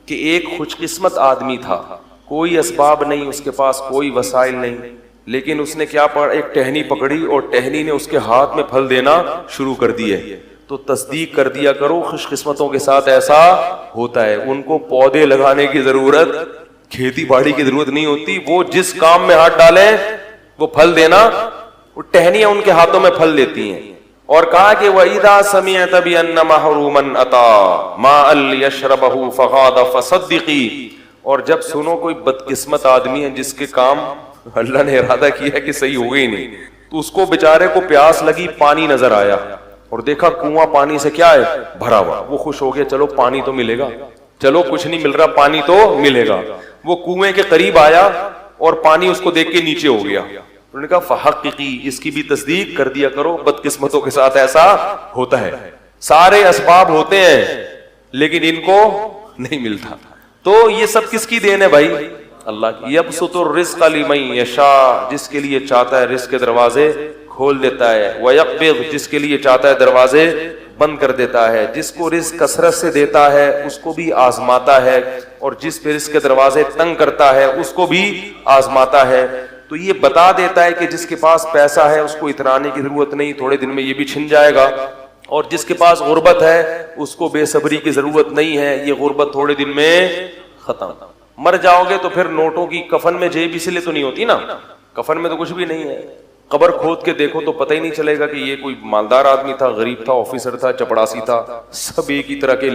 کہ ایک خوش قسمت آدمی تھا، کوئی اسباب نہیں، اس کے پاس کوئی وسائل نہیں، لیکن اس نے کیا پڑھا، ایک ٹہنی پکڑی اور ٹہنی نے اس کے ہاتھ میں پھل دینا شروع کر دی ہے، تو تصدیق کر دیا کرو خوش قسمتوں کے ساتھ ایسا ہوتا ہے. ان کو پودے لگانے کی ضرورت، کھیتی باڑی کی ضرورت نہیں ہوتی، وہ جس کام میں ہاتھ ڈالیں وہ پھل دینا، وہ ٹہنیاں ان کے ہاتھوں میں پھل دیتی ہیں. اور کہا کہ وَإِذَا سَمِعْتَ بِأَنَّ مَحْرُومًا أَتَى مَاءً لِيَشْرَبَهُ فَغَاضَ فَصَدِّقِي. اور جب سنو کوئی بدقسمت آدمی ہے جس کے کام اللہ نے ارادہ کیا کہ صحیح ہو گئی نہیں، تو اس کو بیچارے کو پیاس لگی، پانی نظر آیا اور دیکھا کنواں پانی سے کیا ہے، بھرا ہوا. وہ خوش ہو گیا، چلو پانی تو ملے گا، چلو کچھ نہیں مل رہا پانی تو ملے گا. وہ کنویں کے قریب آیا اور پانی اس کو دیکھ کے نیچے ہو گیا. انہوں نے کہا فحققی، اس کی بھی تصدیق کر دیا کرو، بدقسمتوں کے ساتھ ایسا ہوتا ہے. سارے اسباب ہوتے ہیں لیکن ان کو نہیں ملتا. تو یہ سب کس کی دین ہے بھائی؟ اللہ کی. یبسط الرزق لمن یشاء، جس کے لیے چاہتا ہے رزق کے دروازے کھول دیتا ہے. ویقبض، جس کے لیے چاہتا ہے دروازے بند کر دیتا ہے. جس کو رزق کثرت سے دیتا ہے اس کو بھی آزماتا ہے، اور جس پہ رزق کے دروازے تنگ کرتا ہے اس کو بھی آزماتا ہے. تو یہ بتا دیتا ہے کہ جس کے پاس پیسہ ہے اس کو اترانے کی ضرورت نہیں، تھوڑے دن میں یہ بھی چھن جائے گا. اور جس کے پاس غربت ہے اس کو بے صبری کی ضرورت نہیں ہے، یہ غربت تھوڑے دن میں ختم. مر جاؤ گے تو پھر نوٹوں کی کفن میں جیب اس لیے تو نہیں ہوتی نا، کفن میں تو کچھ بھی نہیں ہے. قبر کھود کے دیکھو تو پتہ ہی نہیں چلے گا کہ یہ کوئی مالدار آدمی تھا، غریب تھا، آفیسر تھا، چپڑاسی تھا. سب ایک ہی طرح کے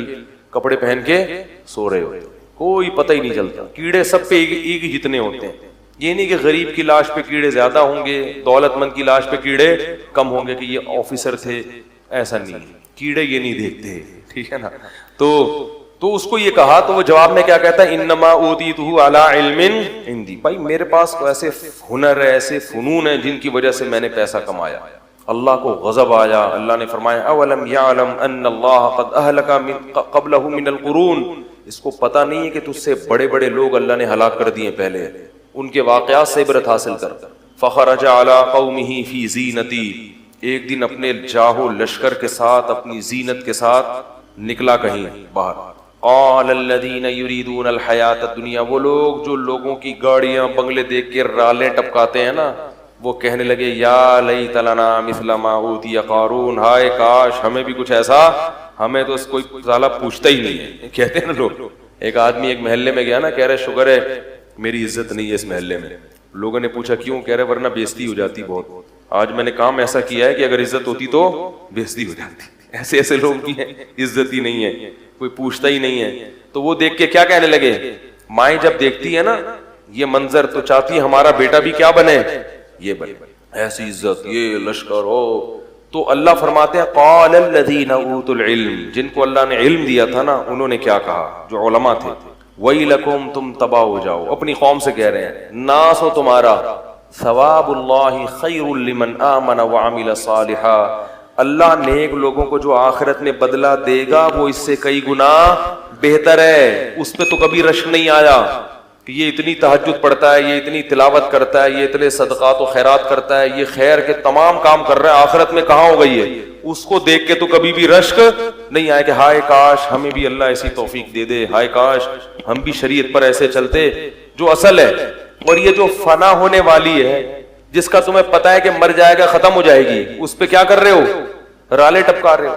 کپڑے پہن کے سو رہے ہو، کوئی پتہ ہی نہیں چلتا. کیڑے سب پہ ایک ہی جتنے ہوتے ہیں. یہ نہیں کہ غریب کی لاش پہ کیڑے زیادہ ہوں گے، دولت مند کی لاش پہ کیڑے کم ہوں گے کہ یہ آفیسر تھے، ایسا نہیں ہے. کیڑے یہ نہیں دیکھتے, ٹھیک ہے نا. تو اس کو یہ کہا تو وہ جواب میں کیا کہتا ہے, انما اوتیتہ علی علم عندی, بھائی میرے پاس تو ایسے ہنر ہے, ایسے فنون ہیں جن کی وجہ سے میں نے پیسہ کمایا. اللہ کو غضب آیا, اللہ نے فرمایا اولم یعلم ان اللہ قد اہلک قبلہ من القرون, اس کو پتہ نہیں ہے کہ تجھ سے بڑے بڑے لوگ اللہ نے ہلاک کر دیے پہلے, ان کے واقعات سے عبرت حاصل کر. فخرج علی قومہ فی زینتی, ایک دن اپنے جاہو لشکر کے ساتھ, اپنی زینت کے ساتھ نکلا کہیں باہر. قال الذین یریدون الحیات الدنیا, وہ لوگ جو لوگوں کی گاڑیاں بنگلے دیکھ کے رالیں ٹپکاتے ہیں نا, وہ کہنے لگے یا لیت لنا مثل ما اوتی قارون, ہائے کاش ہمیں بھی کچھ ایسا, ہمیں تو کوئی سالہ پوچھتا ہی نہیں ہے. کہتے ہیں نا لوگ, ایک آدمی ایک محلے میں گیا نا, کہہ رہے شکر ہے میری عزت نہیں ہے اس محلے میں. لوگوں نے پوچھا کیوں, کہہ رہے ورنہ بےزتی ہو جاتی بہت, آج میں نے کام ایسا کیا ہے کہ اگر عزت ہوتی تو بےزتی ہو جاتی. ایسے ایسے لوگ بھی ہیں, عزت ہی نہیں ہے, کوئی پوچھتا ہی نہیں ہے. تو وہ دیکھ کے کیا کہنے لگے, مائیں جب دیکھتی ہے نا یہ منظر تو چاہتی ہمارا بیٹا بھی کیا بنے, یہ بنے, ایسی عزت, یہ لشکر ہو. تو اللہ فرماتے ہیں قال الذین اوتوا العلم, جن کو اللہ نے علم دیا تھا نا, انہوں نے کیا کہا, جو علماء تھے, ویلکم, تم تباہ ہو جاؤ. اپنی قوم سے کہہ رہے ہیں, ناس ہو تمہارا, ثواب اللہ خیر لمن آمن وعمل صالحا, اللہ نیک لوگوں کو جو آخرت میں بدلہ دے گا وہ اس سے کئی گنا بہتر ہے. اس پہ تو کبھی رشک نہیں آیا کہ یہ اتنی تہجد پڑھتا ہے, یہ اتنی تلاوت کرتا ہے, یہ اتنے صدقات و خیرات کرتا ہے, یہ خیر کے تمام کام کر رہا ہے, آخرت میں کہاں ہو گئی ہے. اس کو دیکھ کے تو کبھی بھی رشک نہیں آئے کہ ہائے کاش ہمیں بھی اللہ ایسی توفیق دے دے, ہائے کاش ہم بھی شریعت پر ایسے چلتے. جو اصل ہے, اور یہ جو فنا ہونے والی ہے, جس کا تمہیں پتا ہے کہ مر جائے گا, ختم ہو جائے گی, اس پہ کیا کر رہے ہو, رالے ٹپکا رہے ہو.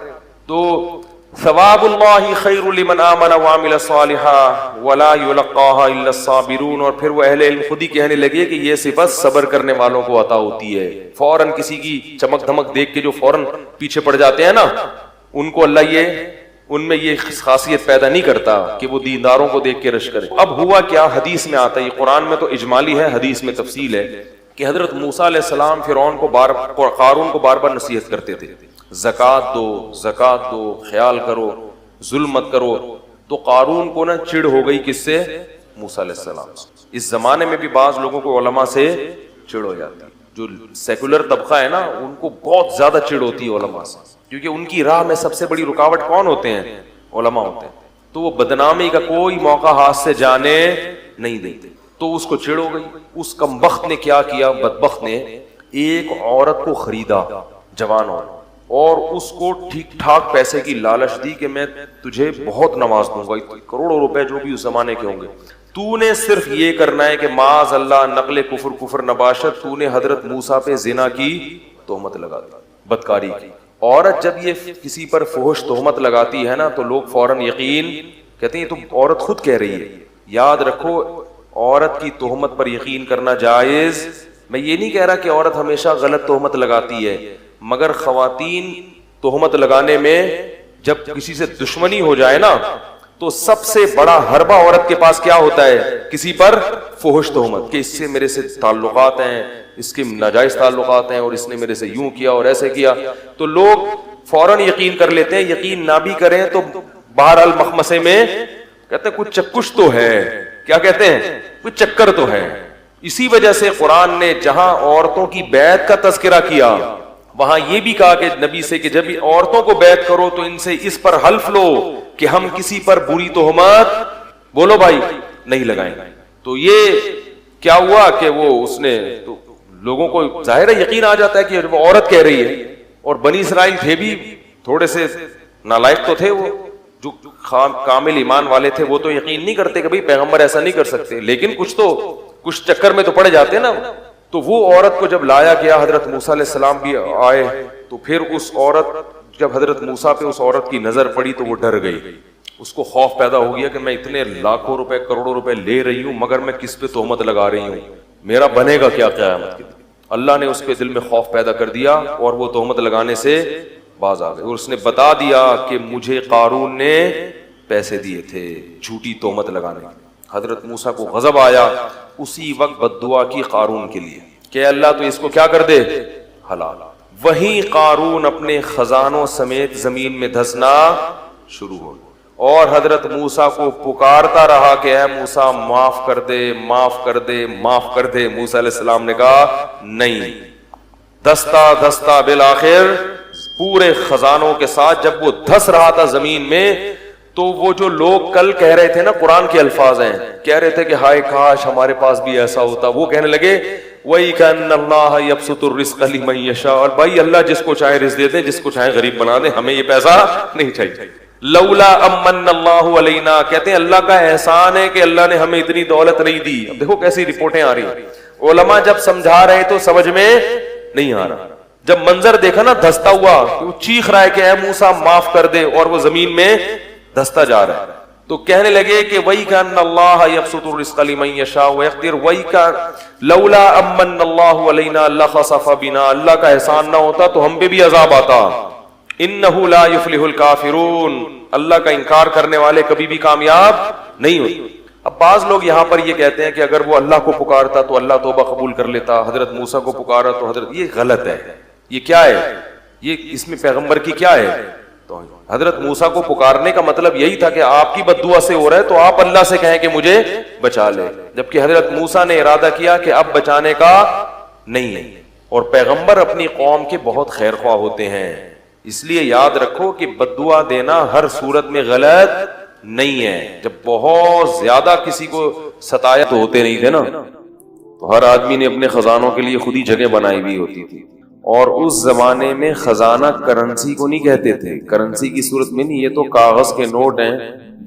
تو ثواب اللہ خیر لمن آمن وعمل صالحا ولا یلقاها الا الصابرون, اور پھر وہ اہل علم خود ہی کہنے لگے کہ یہ صفت صبر کرنے والوں کو عطا ہوتی ہے. فوراً کسی کی چمک دھمک دیکھ کے جو فوراً پیچھے پڑ جاتے ہیں نا, ان کو اللہ ان میں یہ خاصیت پیدا نہیں کرتا کہ وہ دینداروں کو دیکھ کے رشک کرے. اب ہوا کیا, حدیث میں آتا ہے, قرآن میں تو اجمالی ہے, حدیث میں تفصیل ہے کہ حضرت موسیٰ علیہ السلام فرعون کو قارون کو بار بار نصیحت کرتے تھے, زکات دو, زکات دو, خیال کرو, ظلم مت کرو. تو قارون کو نا چڑ ہو گئی کس سے, موسیٰ علیہ السلام. اس زمانے میں بھی بعض لوگوں کو علماء سے چڑ ہو جاتی ہے, جو سیکولر طبقہ ہے نا ان کو بہت زیادہ چڑ ہوتی ہے علماء سے, کیونکہ ان کی راہ میں سب سے بڑی رکاوٹ کون ہوتے ہیں, علماء ہوتے ہیں. تو وہ بدنامی کا کوئی موقع ہاتھ سے جانے نہیں دیتے. تو اس کو چڑ ہو گئی. اس کمبخت نے کیا کیا, بدبخت نے ایک عورت کو خریدا, جوان عورت, اور اس کو ٹھیک ٹھاک پیسے کی لالچ دی کہ میں تجھے بہت نواز دوں گا, کروڑوں روپے جو بھی اس زمانے کے ہوں گے, تو نے صرف یہ کرنا ہے کہ معاذ اللہ نقل کفر نباشت, تو نے حضرت موسیٰ پہ زنا کی تہمت لگا دی, بدکاری کی. عورت جب یہ کسی پر فحش تہمت لگاتی ہے نا تو لوگ فوراً یقین کہتے ہیں یہ تو عورت خود کہہ رہی ہے. یاد رکھو عورت کی تہمت پر یقین کرنا جائز. میں یہ نہیں کہہ رہا کہ عورت ہمیشہ غلط تہمت لگاتی ہے, مگر خواتین تہمت لگانے میں جب کسی سے دشمنی ہو جائے نا تو سب سے بڑا حربہ عورت کے پاس کیا ہوتا ہے, کسی پر فحش تہمت, کہ اس سے میرے سے تعلقات ہیں, اس کے ناجائز تعلقات ہیں, اور اس نے میرے سے یوں کیا اور ایسے کیا. تو لوگ فوراً یقین کر لیتے ہیں. یقین نہ بھی کریں تو بہرحال مخمسے میں کہتے ہیں کچھ چکش تو ہے, کیا کہتے ہیں, کچھ چکر تو ہے. اسی وجہ سے قرآن نے جہاں عورتوں کی بیعت کا تذکرہ کیا وہاں یہ بھی کہا کہ نبی سے کہ جب عورتوں کو بیعت کرو تو ان سے اس پر حلف لو کہ ہم کسی پر بری تہمت, بولو بھائی, نہیں لگائیں گے. تو یہ کیا ہوا کہ وہ اس نے, تو لوگوں کو ظاہر ہے یقین آ جاتا ہے کہ وہ عورت کہہ رہی ہے. اور بنی اسرائیل تھے بھی تھوڑے سے نالائق تو تھے, وہ جو کامل ایمان والے تھے وہ تو یقین نہیں کرتے کہ بھئی پیغمبر ایسا نہیں کر سکتے, لیکن کچھ چکر میں تو پڑے جاتے نا. تو وہ عورت کو جب لایا گیا, حضرت موسیٰ علیہ السلام بھی آئے, تو پھر اس عورت, جب حضرت موسیٰ پہ اس عورت کی نظر پڑی تو وہ ڈر گئی. اس کو خوف پیدا ہو گیا کہ میں اتنے لاکھوں روپے کروڑوں روپے لے رہی ہوں مگر میں کس پہ تہمت لگا رہی ہوں, میرا بنے گا کیا قیامت کے دن. اللہ نے اس کے دل میں خوف پیدا کر دیا اور وہ تہمت لگانے سے باز آ گئے. اور اس نے بتا دیا کہ مجھے قارون نے پیسے دیے تھے جھوٹی تہمت لگانے کے. حضرت موسیٰ کو غضب آیا, اسی وقت بد دعا کی قارون کے لیے کہ اللہ تو اس کو کیا کر دے, ہلاک. وہیں قارون اپنے خزانوں سمیت زمین میں دھسنا شروع ہو، اور حضرت موسیٰ کو پکارتا رہا کہ اے موسیٰ معاف کر دے، معاف کر دے، معاف کر دے۔ موسیٰ علیہ السلام نے کہا نہیں۔ دھستا دھستا بالآخر پورے خزانوں کے ساتھ جب وہ دھس رہا تھا زمین میں، تو وہ جو لوگ کل کہہ رہے تھے نا، قرآن کے الفاظ ہیں، کہہ رہے تھے کہ ہائے کاش ہمارے پاس بھی ایسا ہوتا، وہ کہنے لگے وَإِكَأَنَّ اللَّهَ يَبْسُطُ الرِّزْقَ لِمَن يَشَاءُ، اور بھائی اللہ جس کو چاہے رزق دے دے، جس کو چاہے غریب بنا دے، ہمیں یہ پیسہ نہیں چاہیے۔ لولا امن اللہ علینا، کہتے ہیں اللہ کا احسان ہے کہ اللہ نے ہمیں اتنی دولت نہیں دی۔ اب دیکھو کیسی رپورٹیں آ رہی ہیں، علماء جب سمجھا رہے تو سمجھ میں نہیں آ رہا، جب منظر دیکھا نا دھستا ہوا، وہ چیخ رہا ہے کہ اے موسیٰ معاف کر دے، اور وہ زمین میں دھستا جا رہا ہے، تو کہنے لگے کہ وَإِكَأَنَّ اللَّهَ يَبْسُطُ الرِّزْقَ لِمَن يَشَاءُ وَيَقْدِرُ وَإِكَ لَوْلَا أَمَّنَّ اللَّهُ عَلَيْنَا لَخَسَفَ بِنَا، اللہ کا احسان نہ ہوتا تو ہم پہ بھی عذاب آتا۔ إِنَّهُ لَا يُفْلِحُ الْكَافِرُونَ، اللہ کا انکار کرنے والے کبھی بھی کامیاب نہیں ہوتے۔ اب بعض لوگ یہاں پر یہ کہتے ہیں کہ اگر وہ اللہ کو پکارتا تو اللہ توبہ قبول کر لیتا، حضرت موسیٰ کو پکارا تو حضرت، یہ غلط ہے۔ یہ کیا ہے؟ یہ اس میں پیغمبر کی کیا ہے؟ تو حضرت موسیٰ کو پکارنے کا مطلب یہی تھا کہ آپ کی بد دعا سے ہو رہا ہے تو آپ اللہ سے کہیں کہ مجھے بچا لے، جبکہ حضرت موسیٰ نے ارادہ کیا کہ اب بچانے کا نہیں ہے۔ اور پیغمبر اپنی قوم کے بہت خیر خواہ ہوتے ہیں، اس لیے یاد رکھو کہ بد دعا دینا ہر صورت میں غلط نہیں ہے۔ جب بہت زیادہ کسی کو ستایا تو ہوتے نہیں تھے نا، تو ہر آدمی نے اپنے خزانوں کے لیے خود ہی جگہ بنائی ہوئی ہوتی تھی، اور اس زمانے میں خزانہ کرنسی کو نہیں کہتے تھے، کرنسی کی صورت میں نہیں، یہ تو کاغذ کے نوٹ ہیں۔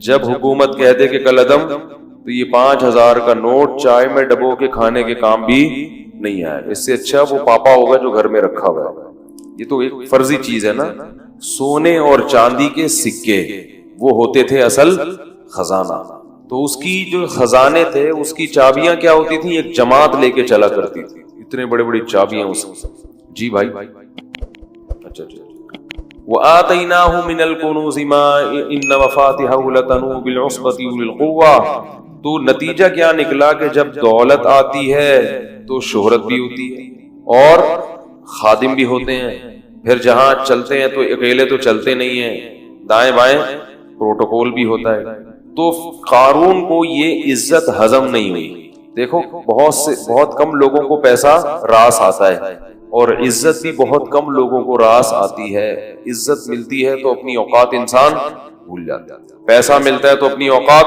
جب حکومت کہتے کہ کل عدم، تو یہ 5000 کا نوٹ چائے میں ڈبو کے کھانے کے کام بھی نہیں آئے، اس سے اچھا وہ پاپا ہوگا جو گھر میں رکھا ہوا ہے۔ یہ تو ایک فرضی چیز ہے نا۔ سونے اور چاندی کے سکے وہ ہوتے تھے اصل خزانہ، تو اس کی جو خزانے تھے اس کی چابیاں کیا ہوتی تھیں، ایک جماعت لے کے چلا کرتی تھی، اتنے بڑے بڑی چابیاں اس کی۔ جی بھائی، اچھا وَآتَيْنَاهُ مِنَ الْكُنُوزِ مَا إِنَّ مَفَاتِحَهُ لَتَنُوءُ بِالْعُصْبَةِ أُولِي الْقُوَّةِ، تو نتیجہ کیا نکلا کہ جب دولت آتی ہے تو شہرت بھی ہوتی ہے اور خادم بھی ہوتے ہیں، پھر جہاں چلتے ہیں تو اکیلے تو چلتے نہیں ہیں، دائیں بائیں پروٹوکول بھی ہوتا ہے۔ تو قارون کو یہ عزت ہضم نہیں ہوئی۔ دیکھو بہت کم لوگوں کو پیسہ راس آتا ہے، اور عزت بھی بہت کم لوگوں کو راس آتی ہے۔ عزت ملتی ہے تو اپنی اوقات انسان بھول جاتا ہے، پیسہ ملتا ہے تو اپنی اوقات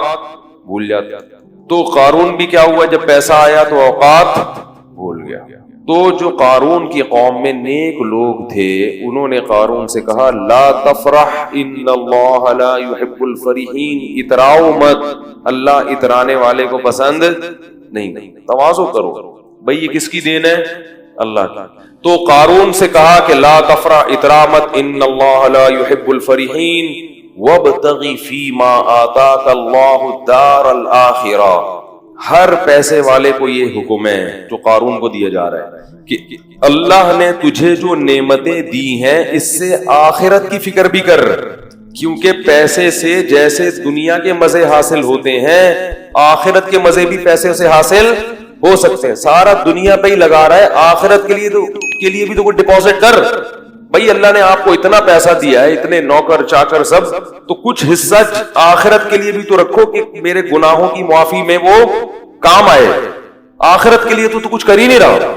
بھول جاتا ہے۔ تو قارون بھی کیا ہوا، جب پیسہ آیا تو اوقات بھول گیا۔ تو جو قارون کی قوم میں نیک لوگ تھے انہوں نے قارون سے کہا لا تفرح ان اللہ لا يحب الفرحین، اتراؤ مت، اللہ اترانے والے کو پسند نہیں۔ تواضع کرو، بھئی یہ کس کی دین ہے؟ اللہ کی۔ تو قارون سے کہا کہ لا تفرح، اترا مت، ان اللہ لا يحب الفرحین وابتغ فیما آتاک اللہ الدار الآخرہ۔ ہر پیسے والے کو یہ حکم ہے جو قارون کو دیا جا رہا ہے کہ اللہ نے تجھے جو نعمتیں دی ہیں اس سے آخرت کی فکر بھی کر، کیونکہ پیسے سے جیسے دنیا کے مزے حاصل ہوتے ہیں آخرت کے مزے بھی پیسے سے حاصل ہو سکتے ہیں۔ سارا دنیا پہ ہی لگا رہا ہے، آخرت کے لیے بھی تو کوئی ڈپازٹ کر۔ بھائی اللہ نے آپ کو اتنا پیسہ دیا ہے، اتنے نوکر چاکر سب، تو کچھ حصہ آخرت کے لیے بھی تو رکھو کہ میرے گناہوں کی معافی میں وہ کام آئے۔ آخرت کے لیے تو کچھ کر ہی نہیں رہا۔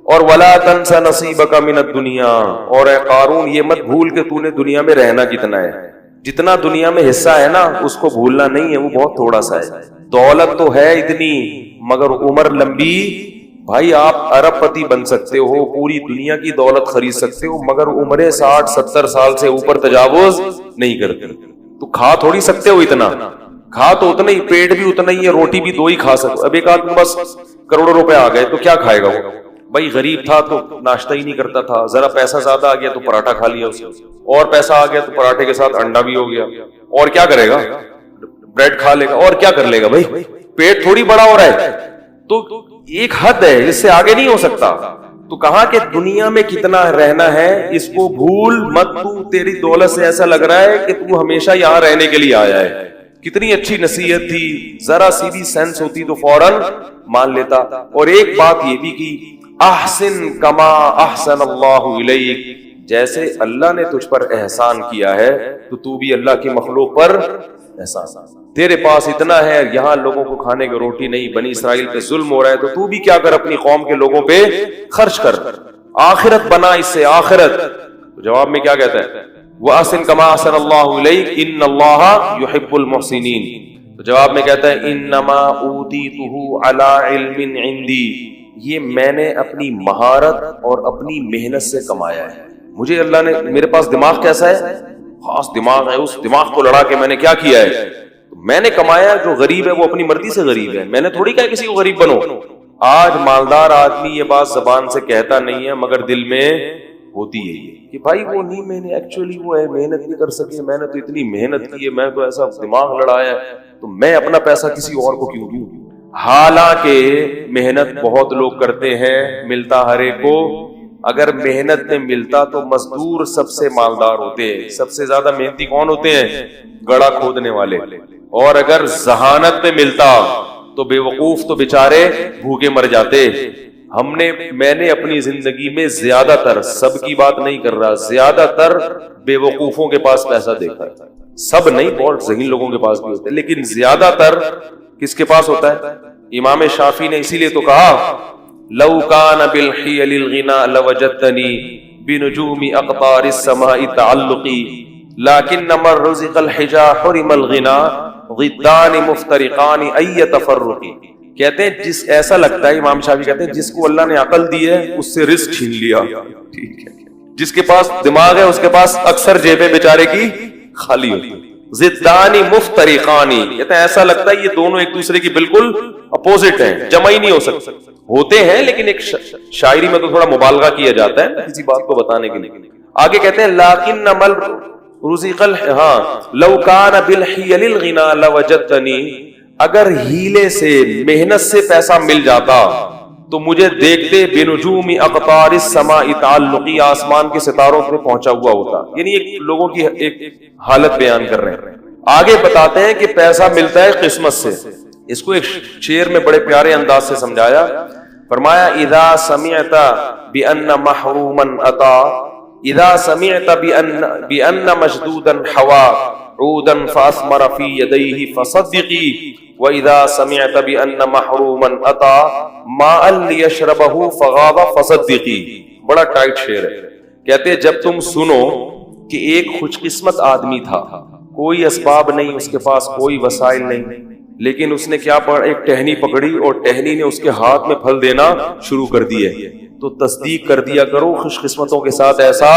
اور وَلَا تَنْسَ نَصِيبَكَ مِنَ الدُّنْيَا، اور اے قارون یہ مت بھول کہ تو نے دنیا میں رہنا کتنا ہے، جتنا دنیا میں حصہ ہے نا اس کو بھولنا نہیں ہے، وہ بہت تھوڑا سا ہے۔ دولت تو ہے اتنی مگر عمر لمبی۔ بھائی آپ ارب پتی بن سکتے ہو، پوری دنیا کی دولت خرید سکتے ہو، مگر عمریں 60-70 سال سے اوپر تجاوز نہیں کرتے۔ تو کھا تھوڑی سکتے ہو اتنا، کھا تو اتنا ہی، پیٹ بھی اتنا ہی ہے، روٹی بھی 2 ہی کھا سکتے۔ اب ایک آدمی بس کروڑوں روپے آ گئے تو کیا کھائے گا وہ؟ بھائی غریب تھا تو ناشتہ ہی نہیں کرتا تھا، ذرا پیسہ زیادہ آ گیا تو پراٹھا کھا لیا اس نے، اور پیسہ آ گیا تو پراٹھے کے ساتھ انڈا بھی ہو گیا، اور کیا کرے گا؟ بریڈ کھا لے گا، اور کیا کر لے گا؟ بھائی پیٹ تھوڑی بڑا ہو رہا ہے، تو ایک حد ہے، اس سے آگے نہیں ہو سکتا۔ تو کہا کہ دنیا میں کتنا رہنا ہے اس کو بھول مت، تو تیری دولت سے ایسا لگ رہا ہے کہ تو ہمیشہ یہاں رہنے کے لیے آیا ہے۔ کتنی اچھی نصیحت تھی، ذرا سی بھی سینس ہوتی تو فوراً مان لیتا۔ اور ایک بات یہ بھی کی، احسن کما احسن اللہ الیک، جیسے اللہ نے تجھ پر احسان کیا ہے تو تو بھی اللہ کی مخلوق پر احسان، تیرے پاس اتنا ہے، یہاں لوگوں کو کھانے کی روٹی نہیں، بنی اسرائیل پہ ظلم ہو رہا ہے، تو تو بھی کیا کر، اپنی قوم کے لوگوں پہ خرچ کر، آخرت بنا اس سے آخرت۔ تو جواب میں کیا کہتا ہے، وَأَحْسِن كَمَا أَحْسَنَ اللَّهُ إِلَيْكَ إِنَّ اللَّهَ يُحِبُّ الْمُحْسِنِينَ۔ تو جواب میں کہتا ہے انما اوتیتہ علی علم عندی، یہ میں نے اپنی مہارت اور اپنی محنت سے کمایا ہے، مجھے اللہ نے، میرے پاس دماغ کیسا ہے، خاص دماغ ہے، اس دماغ کو لڑا کے میں نے کیا کیا ہے، میں نے کمایا۔ جو غریب ہے وہ اپنی مرضی سے غریب ہے، میں نے تھوڑی کہا کسی کو غریب بنو۔ آج مالدار آدمی یہ بات زبان سے کہتا نہیں ہے مگر دل میں ہوتی ہے کہ بھائی وہ نہیں، میں نے ایکچولی وہ ہے، محنت نہیں کر سکے، میں نے تو اتنی محنت کی ہے، میں تو ایسا دماغ لڑایا ہے، تو میں اپنا پیسہ کسی اور کو کیوں دوں۔ حالانکہ محنت بہت لوگ کرتے ہیں، ملتا ہر ایک کو، اگر محنت میں ملتا تو مزدور سب سے مالدار ہوتے ہیں، سب سے زیادہ محنتی کون ہوتے ہیں، گڑھا کھودنے والے، اور اگر ذہانت میں ملتا تو بے وقوف تو بیچارے بھوکے مر جاتے۔ میں نے اپنی زندگی میں زیادہ تر، سب کی بات نہیں کر رہا، زیادہ تر بے وقوفوں کے پاس پیسہ دیکھا ہے، سب نہیں، بہت ذہین لوگوں کے پاس بھی ہوتے ہیں، لیکن زیادہ تر کس کے پاس ہوتا ہے؟ امام شافعی نے اسی لیے تو کہا لو کان بالحیل الغنا لوجدتنی بنجوم اقطار السماء تعلقی لیکن من رزق الحجا حرم الغنا ضدان مفترقان ای تفرقی۔ کہتے ہیں جس، ایسا لگتا ہے، امام شافعی کہتے ہیں جس کو اللہ نے عقل دی ہے اس سے رزق چھین لیا، ٹھیک ہے، جس کے پاس دماغ ہے اس کے پاس اکثر جیبیں بیچارے کی خالی ہوتی، ضدانی مفترقانی، کہتے ہیں ایسا لگتا ہے یہ دونوں ایک دوسرے کی بالکل اپوزٹ ہیں، جمع ہی نہیں ہو سکتے، ہوتے ہیں لیکن ایک شاعری میں تو تھوڑا مبالغہ کیا جاتا ہے کسی بات کو بتانے کے لیے۔ آگے کہتے ہیں لیکن مل رزق لو کان بالحیل الغنا لوجدتنی، اگر ہیلے سے، محنت سے پیسہ مل جاتا تو مجھے دیکھتے بنجوم اقطار السماء تعلقی، آسمان کے ستاروں پر پہنچا ہوا ہوتا، یعنی ایک لوگوں کی ایک حالت بیان کر رہے ہیں۔ آگے بتاتے ہیں کہ پیسہ ملتا ہے قسمت سے، اس کو ایک شعر میں بڑے پیارے انداز سے سمجھایا، فرمایا اذا سمعت بان محروما اتا، اذا سمعت بان مشدودا حوا عودا فاثمر في يديه فصدقي واذا سمعت بان محروما اتى ماء ليشربه فغاض فصدقي۔ بڑا ٹائٹ شعر ہے، کہتے جب تم سنو کہ ایک خوش قسمت آدمی تھا، کوئی اسباب نہیں، اس کے پاس کوئی وسائل نہیں، لیکن اس نے کیا پڑھا، ایک ٹہنی پکڑی اور ٹہنی نے اس کے ہاتھ میں پھل دینا شروع کر دیے، تو تصدیق کر دیا کرو خوش قسمتوں کے ساتھ ایسا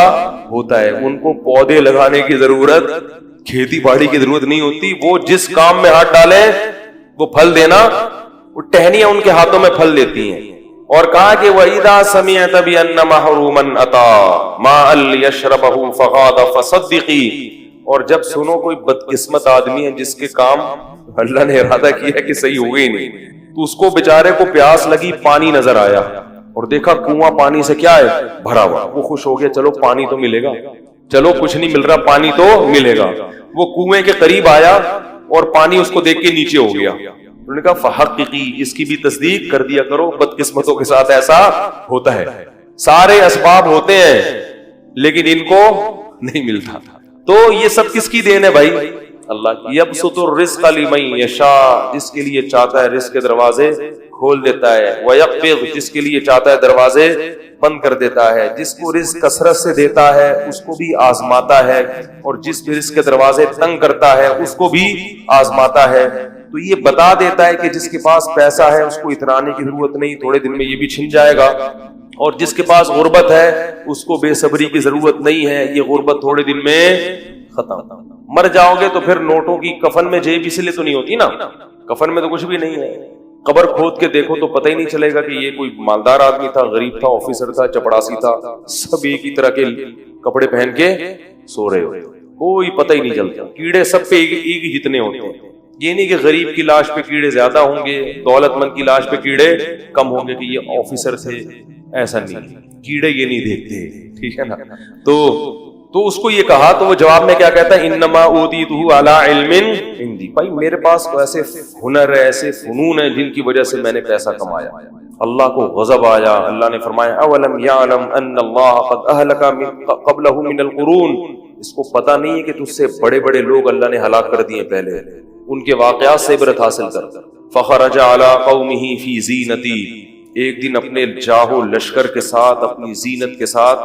ہوتا ہے، ان کو پودے لگانے کی ضرورت، کھیتی باڑی کی ضرورت نہیں ہوتی، وہ جس کام میں ہاتھ ڈالے وہ پھل دینا، وہ ٹہنیاں ان کے ہاتھوں میں پھل دیتی ہیں۔ اور کہا کہ وَإِذَا سَمِعْتَ بِأَنَّ مَحْرُومًا أَتَى مَاءً لِيَشْرَبَهُ فَغَاضَ فَصَدِّقِي، اور جب سنو کوئی بدقسمت آدمی ہے جس کے کام اللہ نے ارادہ کیا کہ صحیح ہوئے ہی نہیں، تو اس کو بیچارے کو پیاس لگی، پانی نظر آیا اور دیکھا کنواں پانی سے کیا ہے، بھرا ہوا، وہ خوش ہو گیا، چلو پانی تو ملے گا، چلو کچھ نہیں مل رہا، پانی تو ملے گا۔ وہ کنویں کے قریب آیا اور پانی اس کو دیکھ کے نیچے ہو گیا، انہوں نے کہا فحققی، اس کی بھی تصدیق کر دیا کرو، بدقسمتوں کے ساتھ ایسا ہوتا ہے، سارے اسباب ہوتے ہیں لیکن ان کو نہیں ملتا۔ تو یہ سب کس کی دین ہے بھائی؟ اللہ کی۔ یبسط الرزق لمن یشاء، جس کے لیے چاہتا ہے رزق کے دروازے کھول دیتا ہے، ویقبض، جس کے لیے چاہتا ہے دروازے بند کر دیتا ہے، جس کو رزق کثرت سے دیتا ہے اس کو بھی آزماتا ہے، اور جس بھی رزق کے دروازے تنگ کرتا ہے اس کو بھی آزماتا ہے۔ تو یہ بتا دیتا ہے کہ جس کے پاس پیسہ ہے اس کو اترانے کی ضرورت نہیں، تھوڑے دن میں یہ بھی چھن جائے گا، اور جس کے پاس غربت ہے اس کو بے صبری کی ضرورت نہیں ہے، یہ غربت تھوڑے دن میں ختم۔ مر جاؤ گے تو پھر نوٹوں کی کفن میں جیب اس لیے تو نہیں ہوتی نا، کفن میں تو کچھ بھی نہیں ہے، قبر کھود کے دیکھو تو پتہ ہی نہیں چلے گا کہ یہ کوئی مالدار آدمی تھا، غریب تھا، آفیسر تھا، چپڑاسی تھا، سب ایک ہی طرح کے کپڑے پہن کے سو رہے ہو، کوئی پتہ ہی نہیں چلتا، کیڑے سب پہ ایک ہی جتنے ہوتے ہیں۔ یہ نہیں کہ غریب کی لاش پہ کیڑے زیادہ ہوں گے، دولت مند کی لاش پہ کیڑے کم ہوں گے کہ یہ آفیسر تھے، ایسا نہیں، کیڑے یہ نہیں دیکھتے، ٹھیک ہے نا۔ تو اس کو یہ کہا تو وہ جواب میں کیا کہتا ہے، انما اوتیتہ علی علم عندی، بھائی میرے پاس تو ایسے ہنر ہے، ایسے فنون ہیں جن کی وجہ سے میں نے پیسہ کمایا، اللہ کو غضب آیا. اللہ نے فرمایا اولم یعلم ان اللہ قد اہلک قبلہ من القرون، اس کو پتہ نہیں ہے کہ تجھ سے بڑے بڑے لوگ اللہ نے ہلاک کر دیے پہلے، ان کے واقعات سے عبرت حاصل کر. فخرج علی قومہ فی زینتی، ایک دن اپنے جاہو لشکر کے ساتھ، اپنی زینت کے ساتھ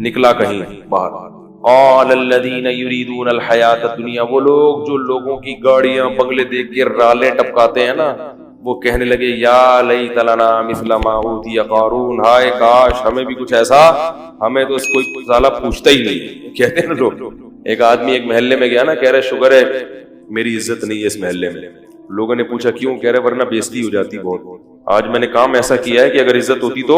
نکلا کہیں باہر. قال الذین یریدون الحیات الدنیا، وہ لوگ جو لوگوں کی گاڑیاں بنگلے دیکھ کے رالیں ٹپکاتے ہیں نا، وہ کہنے لگے یا لیت لنا مثل ما اوتی قارون، ہائے کاش ہمیں بھی کچھ ایسا، ہمیں تو اس کوئی سالہ پوچھتا ہی نہیں. کہتے ہیں نا لوگ. ایک آدمی ایک محلے میں گیا نا، کہہ رہے شکر ہے میری عزت نہیں ہے اس محلے میں. لوگوں نے پوچھا کیوں؟ کہہ رہے ورنہ بےزتی ہو جاتی بہت. آج میں نے کام ایسا کیا ہے کہ اگر عزت ہوتی تو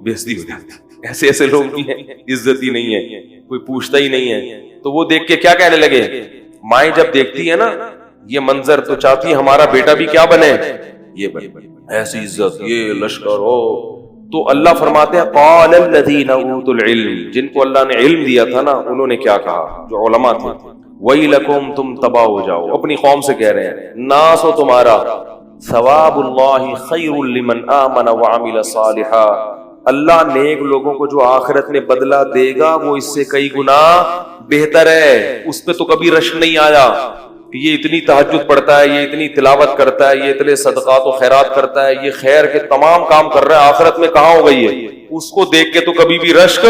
بےزتی ہو جاتی. ایسے ایسے لوگ بھی ہیں عزت ہی نہیں ہے، کوئی پوچھتا ہی نہیں ہے. تو وہ دیکھ کے کیا کہنے لگے، مائیں جب دیکھتی ہے نا یہ منظر تو چاہتی ہمارا بیٹا بھی کیا بنے، یہ بنے. ایسی عزت، یہ لشکر ہو. تو اللہ فرماتے ہیں قال الذین اوتوا العلم، جن کو اللہ نے علم دیا تھا نا انہوں نے کیا کہا، جو علماء تھے، ویلکم، تم تباہ ہو جاؤ. اپنی قوم سے کہہ رہے ہیں ناس ہو تمہارا، ثواب اللہ خیر لمن آمن وعمل صالحا، اللہ نیک لوگوں کو جو آخرت میں بدلہ دے گا وہ اس سے کئی گنا بہتر ہے. اس پہ تو کبھی رشک نہیں آیا کہ یہ اتنی تہجد پڑھتا ہے، یہ اتنی تلاوت کرتا ہے، یہ اتنے صدقات و خیرات کرتا ہے، یہ خیر کے تمام کام کر رہا ہے، آخرت میں کہاں ہو گئی ہے. اس کو دیکھ کے تو کبھی بھی رشک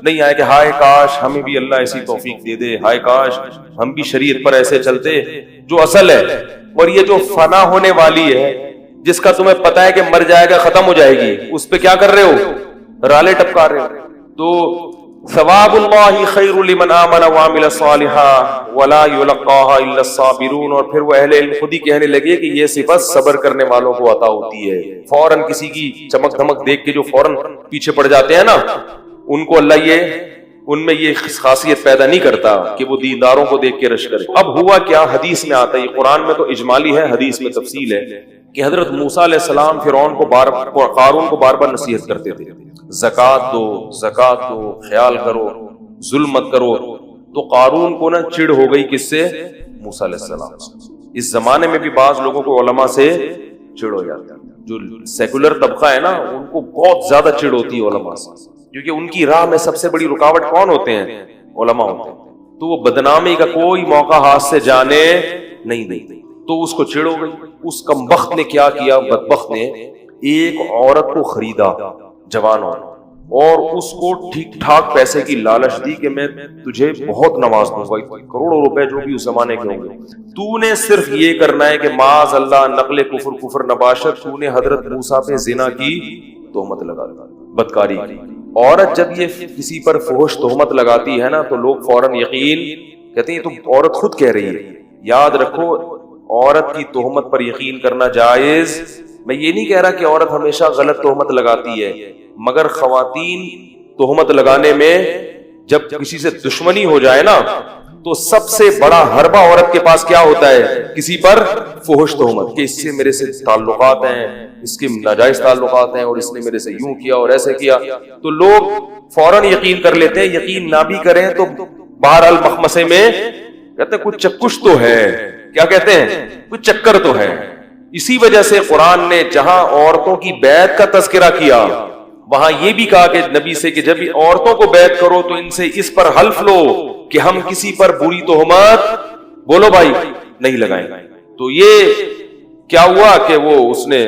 نہیں آئے کہ ہائے کاش ہمیں بھی اللہ ایسی توفیق دے دے، ہائے کاش ہم بھی شریعت پر ایسے چلتے. جو اصل ہے، اور یہ جو فنا ہونے والی ہے، جس کا تمہیں پتا ہے کہ مر جائے گا، ختم ہو جائے گی، اس پہ کیا کر رہے ہو، رالے ٹپکا رہے ہو. تو ثواب اللہ خیر لمن آمن وعمل صالحا ولا یلقاها الا الصابرون. اور پھر وہ اہل علم خود ہی کہنے لگے کہ یہ صفت صبر کرنے والوں کو عطا ہوتی ہے. فوراً کسی کی چمک دھمک دیکھ کے جو فوراً پیچھے پڑ جاتے ہیں نا، ان کو اللہ ان میں یہ خاصیت پیدا نہیں کرتا کہ وہ دینداروں کو دیکھ کے رش کرے. اب ہوا کیا، حدیث میں آتا ہے، قرآن میں تو اجمالی ہے، حدیث میں تفصیل ہے کہ حضرت موسیٰ علیہ السلام فرعون کو قارون کو بار بار نصیحت کرتے تھے، زکات دو، زکات دو، خیال کرو، ظلم مت کرو. تو قارون کو نا چڑ ہو گئی کس سے، موسیٰ علیہ السلام سے. اس زمانے میں بھی بعض لوگوں کو علماء سے چڑ ہو جاتا ہے. جو سیکولر طبقہ ہے نا ان کو بہت زیادہ چڑ ہوتی ہے علماء سے، کیونکہ ان کی راہ میں سب سے بڑی رکاوٹ کون ہوتے ہیں، علماء ہوتے ہیں. تو وہ بدنامی کا کوئی موقع ہاتھ سے جانے نہیں دیتے. تو اس کو چڑ ہو گئی. اس کمبخت نے کیا کیا، بدبخت نے ایک عورت کو خریدا، جوان عورت، اور اس کو ٹھیک ٹھاک پیسے کی لالچ دی کہ میں تجھے بہت نواز دوں گا، کروڑوں روپے جو بھی اس زمانے کے ہوں گے، تو نے صرف یہ کرنا ہے کہ معاذ اللہ نقل کفر نباشت، تو نے حضرت موسیٰ پہ زنا کی تہمت لگا دی، بدکاری کی. عورت جب یہ کسی پر فحش تہمت لگاتی ہے نا تو لوگ فوراً یقین کہتے ہیں یہ تو عورت خود کہہ رہی ہے. یاد رکھو عورت کی تہمت پر یقین کرنا جائز. میں یہ نہیں کہہ رہا کہ عورت ہمیشہ غلط تہمت لگاتی ہے، مگر خواتین تہمت لگانے میں جب کسی سے دشمنی ہو جائے نا تو سب سے بڑا حربہ عورت کے پاس کیا ہوتا ہے، کسی پر فحش تہمت، کہ اس سے میرے سے تعلقات ہیں، اس کے ناجائز تعلقات ہیں، اور اس نے میرے سے یوں کیا اور ایسے کیا. تو لوگ فوراً یقین کر لیتے ہیں. یقین نہ بھی کریں تو بہرحال مخمسے میں کہتے ہیں کچھ چکش تو ہے، کیا کہتے ہیں، کچھ چکر تو ہے. اسی وجہ سے قرآن نے جہاں عورتوں کی بیعت کا تذکرہ کیا وہاں یہ بھی کہا کہ نبی سے کہ جب عورتوں کو بیعت کرو تو ان سے اس پر حلف لو کہ ہم کسی پر بری تہمت، بولو بھائی، نہیں لگائیں. تو یہ کیا ہوا کہ وہ اس نے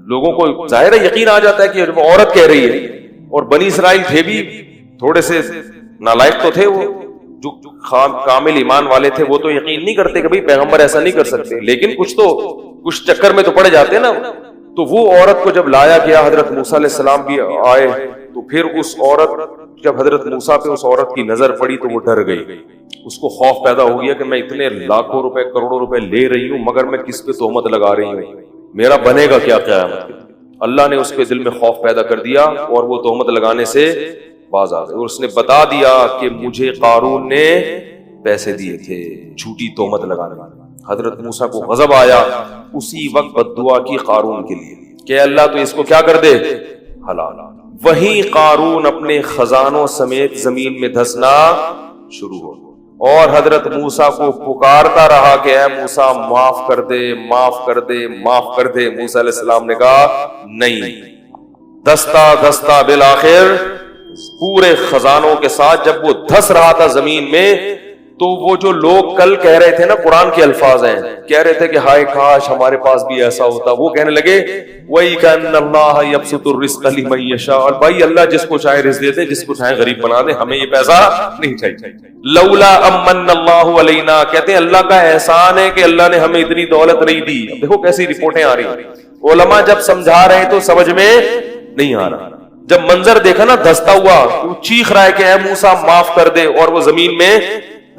لوگوں کو ظاہر ہے یقین آ جاتا ہے کہ وہ عورت کہہ رہی ہے. اور بنی اسرائیل تھے بھی تھوڑے سے نالائق تو تھے، وہ جو کامل ایمان والے تھے وہ تو یقین نہیں کرتے کہ بھئی پیغمبر ایسا نہیں کر سکتے، لیکن کچھ چکر میں تو پڑ جاتے نا. تو وہ عورت کو جب لایا گیا، حضرت موسیٰ علیہ السلام بھی آئے، تو پھر اس عورت، جب حضرت موسیٰ پہ اس عورت کی نظر پڑی تو وہ ڈر گئی. اس کو خوف پیدا ہو گیا کہ میں اتنے لاکھوں روپے کروڑوں روپے لے رہی ہوں مگر میں کس پہ تہمت لگا رہی ہوں، میرا بنے گا کیا قیامت کے دن. اللہ نے اس کے دل میں خوف پیدا کر دیا اور وہ تہمت لگانے سے باز آ گئے. اور اس نے بتا دیا کہ مجھے قارون نے پیسے دیے تھے جھوٹی تہمت لگانے والے. حضرت موسیٰ کو غضب آیا، اسی وقت بد دعا کی قارون کے لیے کہ اللہ تو اس کو کیا کر دے، ہلاک. وہیں قارون اپنے خزانوں سمیت زمین میں دھسنا شروع ہو، اور حضرت موسیٰ کو پکارتا رہا کہ اے موسیٰ معاف کر دے، معاف کر دے، معاف کر دے. موسیٰ علیہ السلام نے کہا نہیں، دھستا دھستا بالآخر پورے خزانوں کے ساتھ جب وہ دھس رہا تھا زمین میں، تو وہ جو لوگ کل کہہ رہے تھے نا، قرآن کے الفاظ ہیں، کہہ رہے تھے کہ ہائے کاش ہمارے پاس بھی ایسا ہوتا، وہ کہنے لگے وَإِكَأَنَّ اللَّهَ يَبْسُطُ الرِّزْقَ لِمَن يَشَاءُ، اور بھائی اللہ جس کو چاہے رزق دے دے، جس کو چاہے غریب بنا دے، ہمیں یہ پیسہ نہیں چاہیے. لولا امن اللہ علینا، کہتے ہیں اللہ کا احسان ہے کہ اللہ نے ہمیں اتنی دولت نہیں دی. دیکھو کیسی رپورٹیں آ رہی ہیں. علماء جب سمجھا رہے ہیں تو سمجھ میں نہیں آ رہا. جب منظر دیکھا نا دھستا ہوا، وہ چیخ رہا ہے کہ اے موسیٰ معاف کر دے، اور وہ زمین میں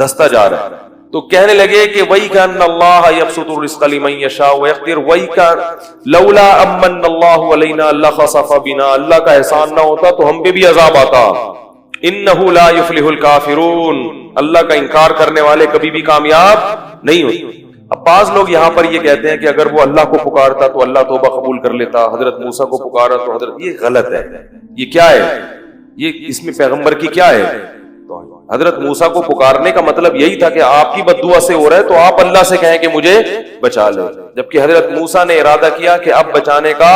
دھستا جا رہا ہے، تو کہنے لگے کہ وَإِكَأَنَّ اللَّهَ يَبْسُطُ الرِّزْقَ لِمَن يَشَاءُ وَيَقْدِرُ وَإِكَأَنَّ لَوْلَا أَمَّنَّ اللَّهُ عَلَيْنَا لَخَسَفَ بِنَا، اللہ کا احسان نہ ہوتا تو ہم پہ بھی عذاب آتا. إِنَّهُ لَا يُفْلِحُ الْكَافِرُونَ، اللہ کا انکار کرنے والے کبھی بھی کامیاب نہیں ہوتے. اب بعض لوگ یہاں پر یہ کہتے ہیں کہ اگر وہ اللہ کو پکارتا تو اللہ توبہ قبول کر لیتا، حضرت موسیٰ کو پکارا تو حضرت، یہ غلط ہے. یہ کیا ہے؟ یہ اس میں پیغمبر کی کیا ہے؟ حضرت موسیٰ کو پکارنے کا مطلب یہی تھا کہ آپ کی بد دعا سے ہو رہا ہے تو آپ اللہ سے کہیں کہ مجھے بچا لو، جبکہ حضرت موسیٰ نے ارادہ کیا کہ اب بچانے کا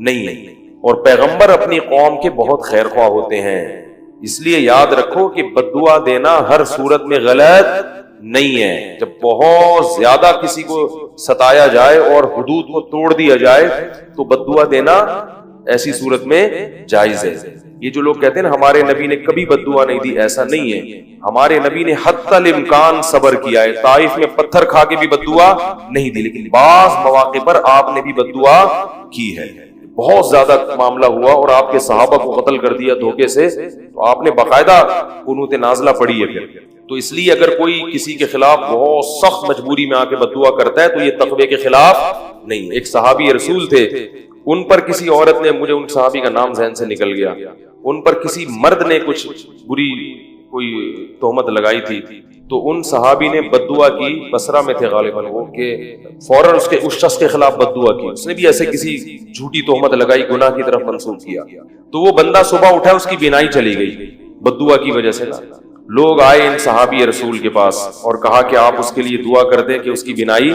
نہیں ہے. اور پیغمبر اپنی قوم کے بہت خیر خواہ ہوتے ہیں، اس لیے یاد رکھو کہ بد دعا دینا ہر صورت میں غلط نہیں ہے. جب بہت زیادہ کسی کو ستایا جائے اور حدود کو توڑ دیا جائے تو بد دعا دینا ایسی صورت میں جائز ہے. یہ جو لوگ کہتے ہیں نا ہمارے نبی نے کبھی بد دعا نہیں دی، ایسا نہیں ہے. ہمارے نبی نے حتی الامکان صبر کیا ہے، طائف میں پتھر کھا کے بھی بد دعا نہیں دی، لیکن بعض مواقع پر آپ نے بھی بد دعا کی ہے. بہت زیادہ معاملہ ہوا اور آپ کے صحابہ کو قتل کر دیا دھوکے سے، تو آپ نے باقاعدہ قنوت نازلہ پڑھی ہے پھر. تو اس لیے اگر کوئی کسی کے خلاف بہت سخت مجبوری میں آ کے بد دعا کرتا ہے تو یہ تقوی کے خلاف نہیں. ایک صحابی رسول تھے، ان پر کسی عورت نے، مجھے ان صحابی کا نام ذہن سے نکل گیا، ان پر کسی مرد نے کچھ بری کوئی تہمت لگائی تھی، تو ان صحابی نے بد دعا کی. بصرہ میں تھے غالباً وہ، کہ فوراً اس شخص کے خلاف بد دعا کی. اس نے بھی ایسے کسی جھوٹی تہمت لگائی، گناہ کی طرف منسوب کیا. تو وہ بندہ صبح اٹھا، اس کی بینائی چلی گئی بد دعا کی وجہ سے. لوگ آئے ان صحابی رسول کے پاس اور کہا کہ آپ اس کے لیے دعا کر دیں کہ اس کی بینائی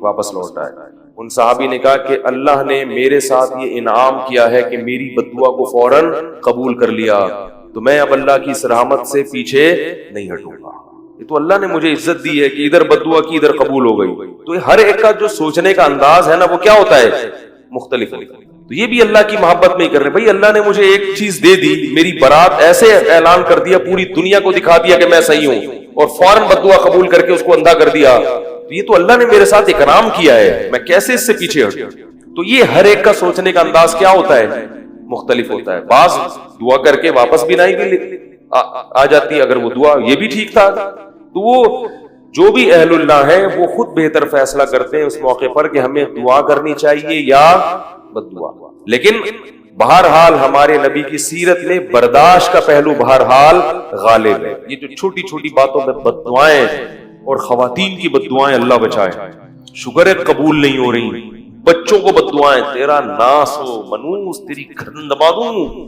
واپس لوٹ آئے. ان صحابی نے کہا کہ اللہ نے میرے ساتھ یہ انعام کیا ہے کہ میری بد دعا کو فوراً قبول کر لیا، تو میں اب اللہ کی اس رحمت سے پیچھے نہیں ہٹوں گا. یہ تو اللہ نے مجھے عزت دی ہے کہ ادھر بد دعا کی ادھر قبول ہو گئی. تو ہر ایک کا جو سوچنے کا انداز ہے نا وہ کیا ہوتا ہے؟ مختلف ہوتا ہے. تو یہ بھی اللہ کی محبت میں ہی کر رہے ہیں. بھائی اللہ نے مجھے ایک چیز دے دی، میری برات ایسے اعلان کر دیا، پوری دنیا کو دکھا دیا کہ میں صحیح ہوں، اور فوراً بد دعا قبول کر کے اس کو اندھا کر دیا. تو یہ تو اللہ نے میرے ساتھ اکرام کیا ہے، میں کیسے اس سے پیچھے ہٹوں؟ تو یہ ہر ایک کا سوچنے کا انداز کیا ہوتا ہے؟ مختلف ہوتا ہے. بعض دعا کر کے واپس بھی نہیں آ جاتی، اگر وہ دعا یہ بھی ٹھیک تھا. تو وہ جو بھی اہل اللہ ہے وہ خود بہتر فیصلہ کرتے ہیں اس موقع پر کہ ہمیں دعا کرنی چاہیے یا بد دعا. لیکن بہرحال ہمارے نبی کی سیرت میں برداشت کا پہلو بہرحال غالب ہے. یہ جو چھوٹی چھوٹی باتوں میں بد دعائیں اور خواتین کی بد دعائیں، اللہ بچائے، شکر ہے قبول نہیں ہو رہی. بچوں کو بد دعائیں، تیرا ناس ہو منوس، تیری گردن دبا دوں.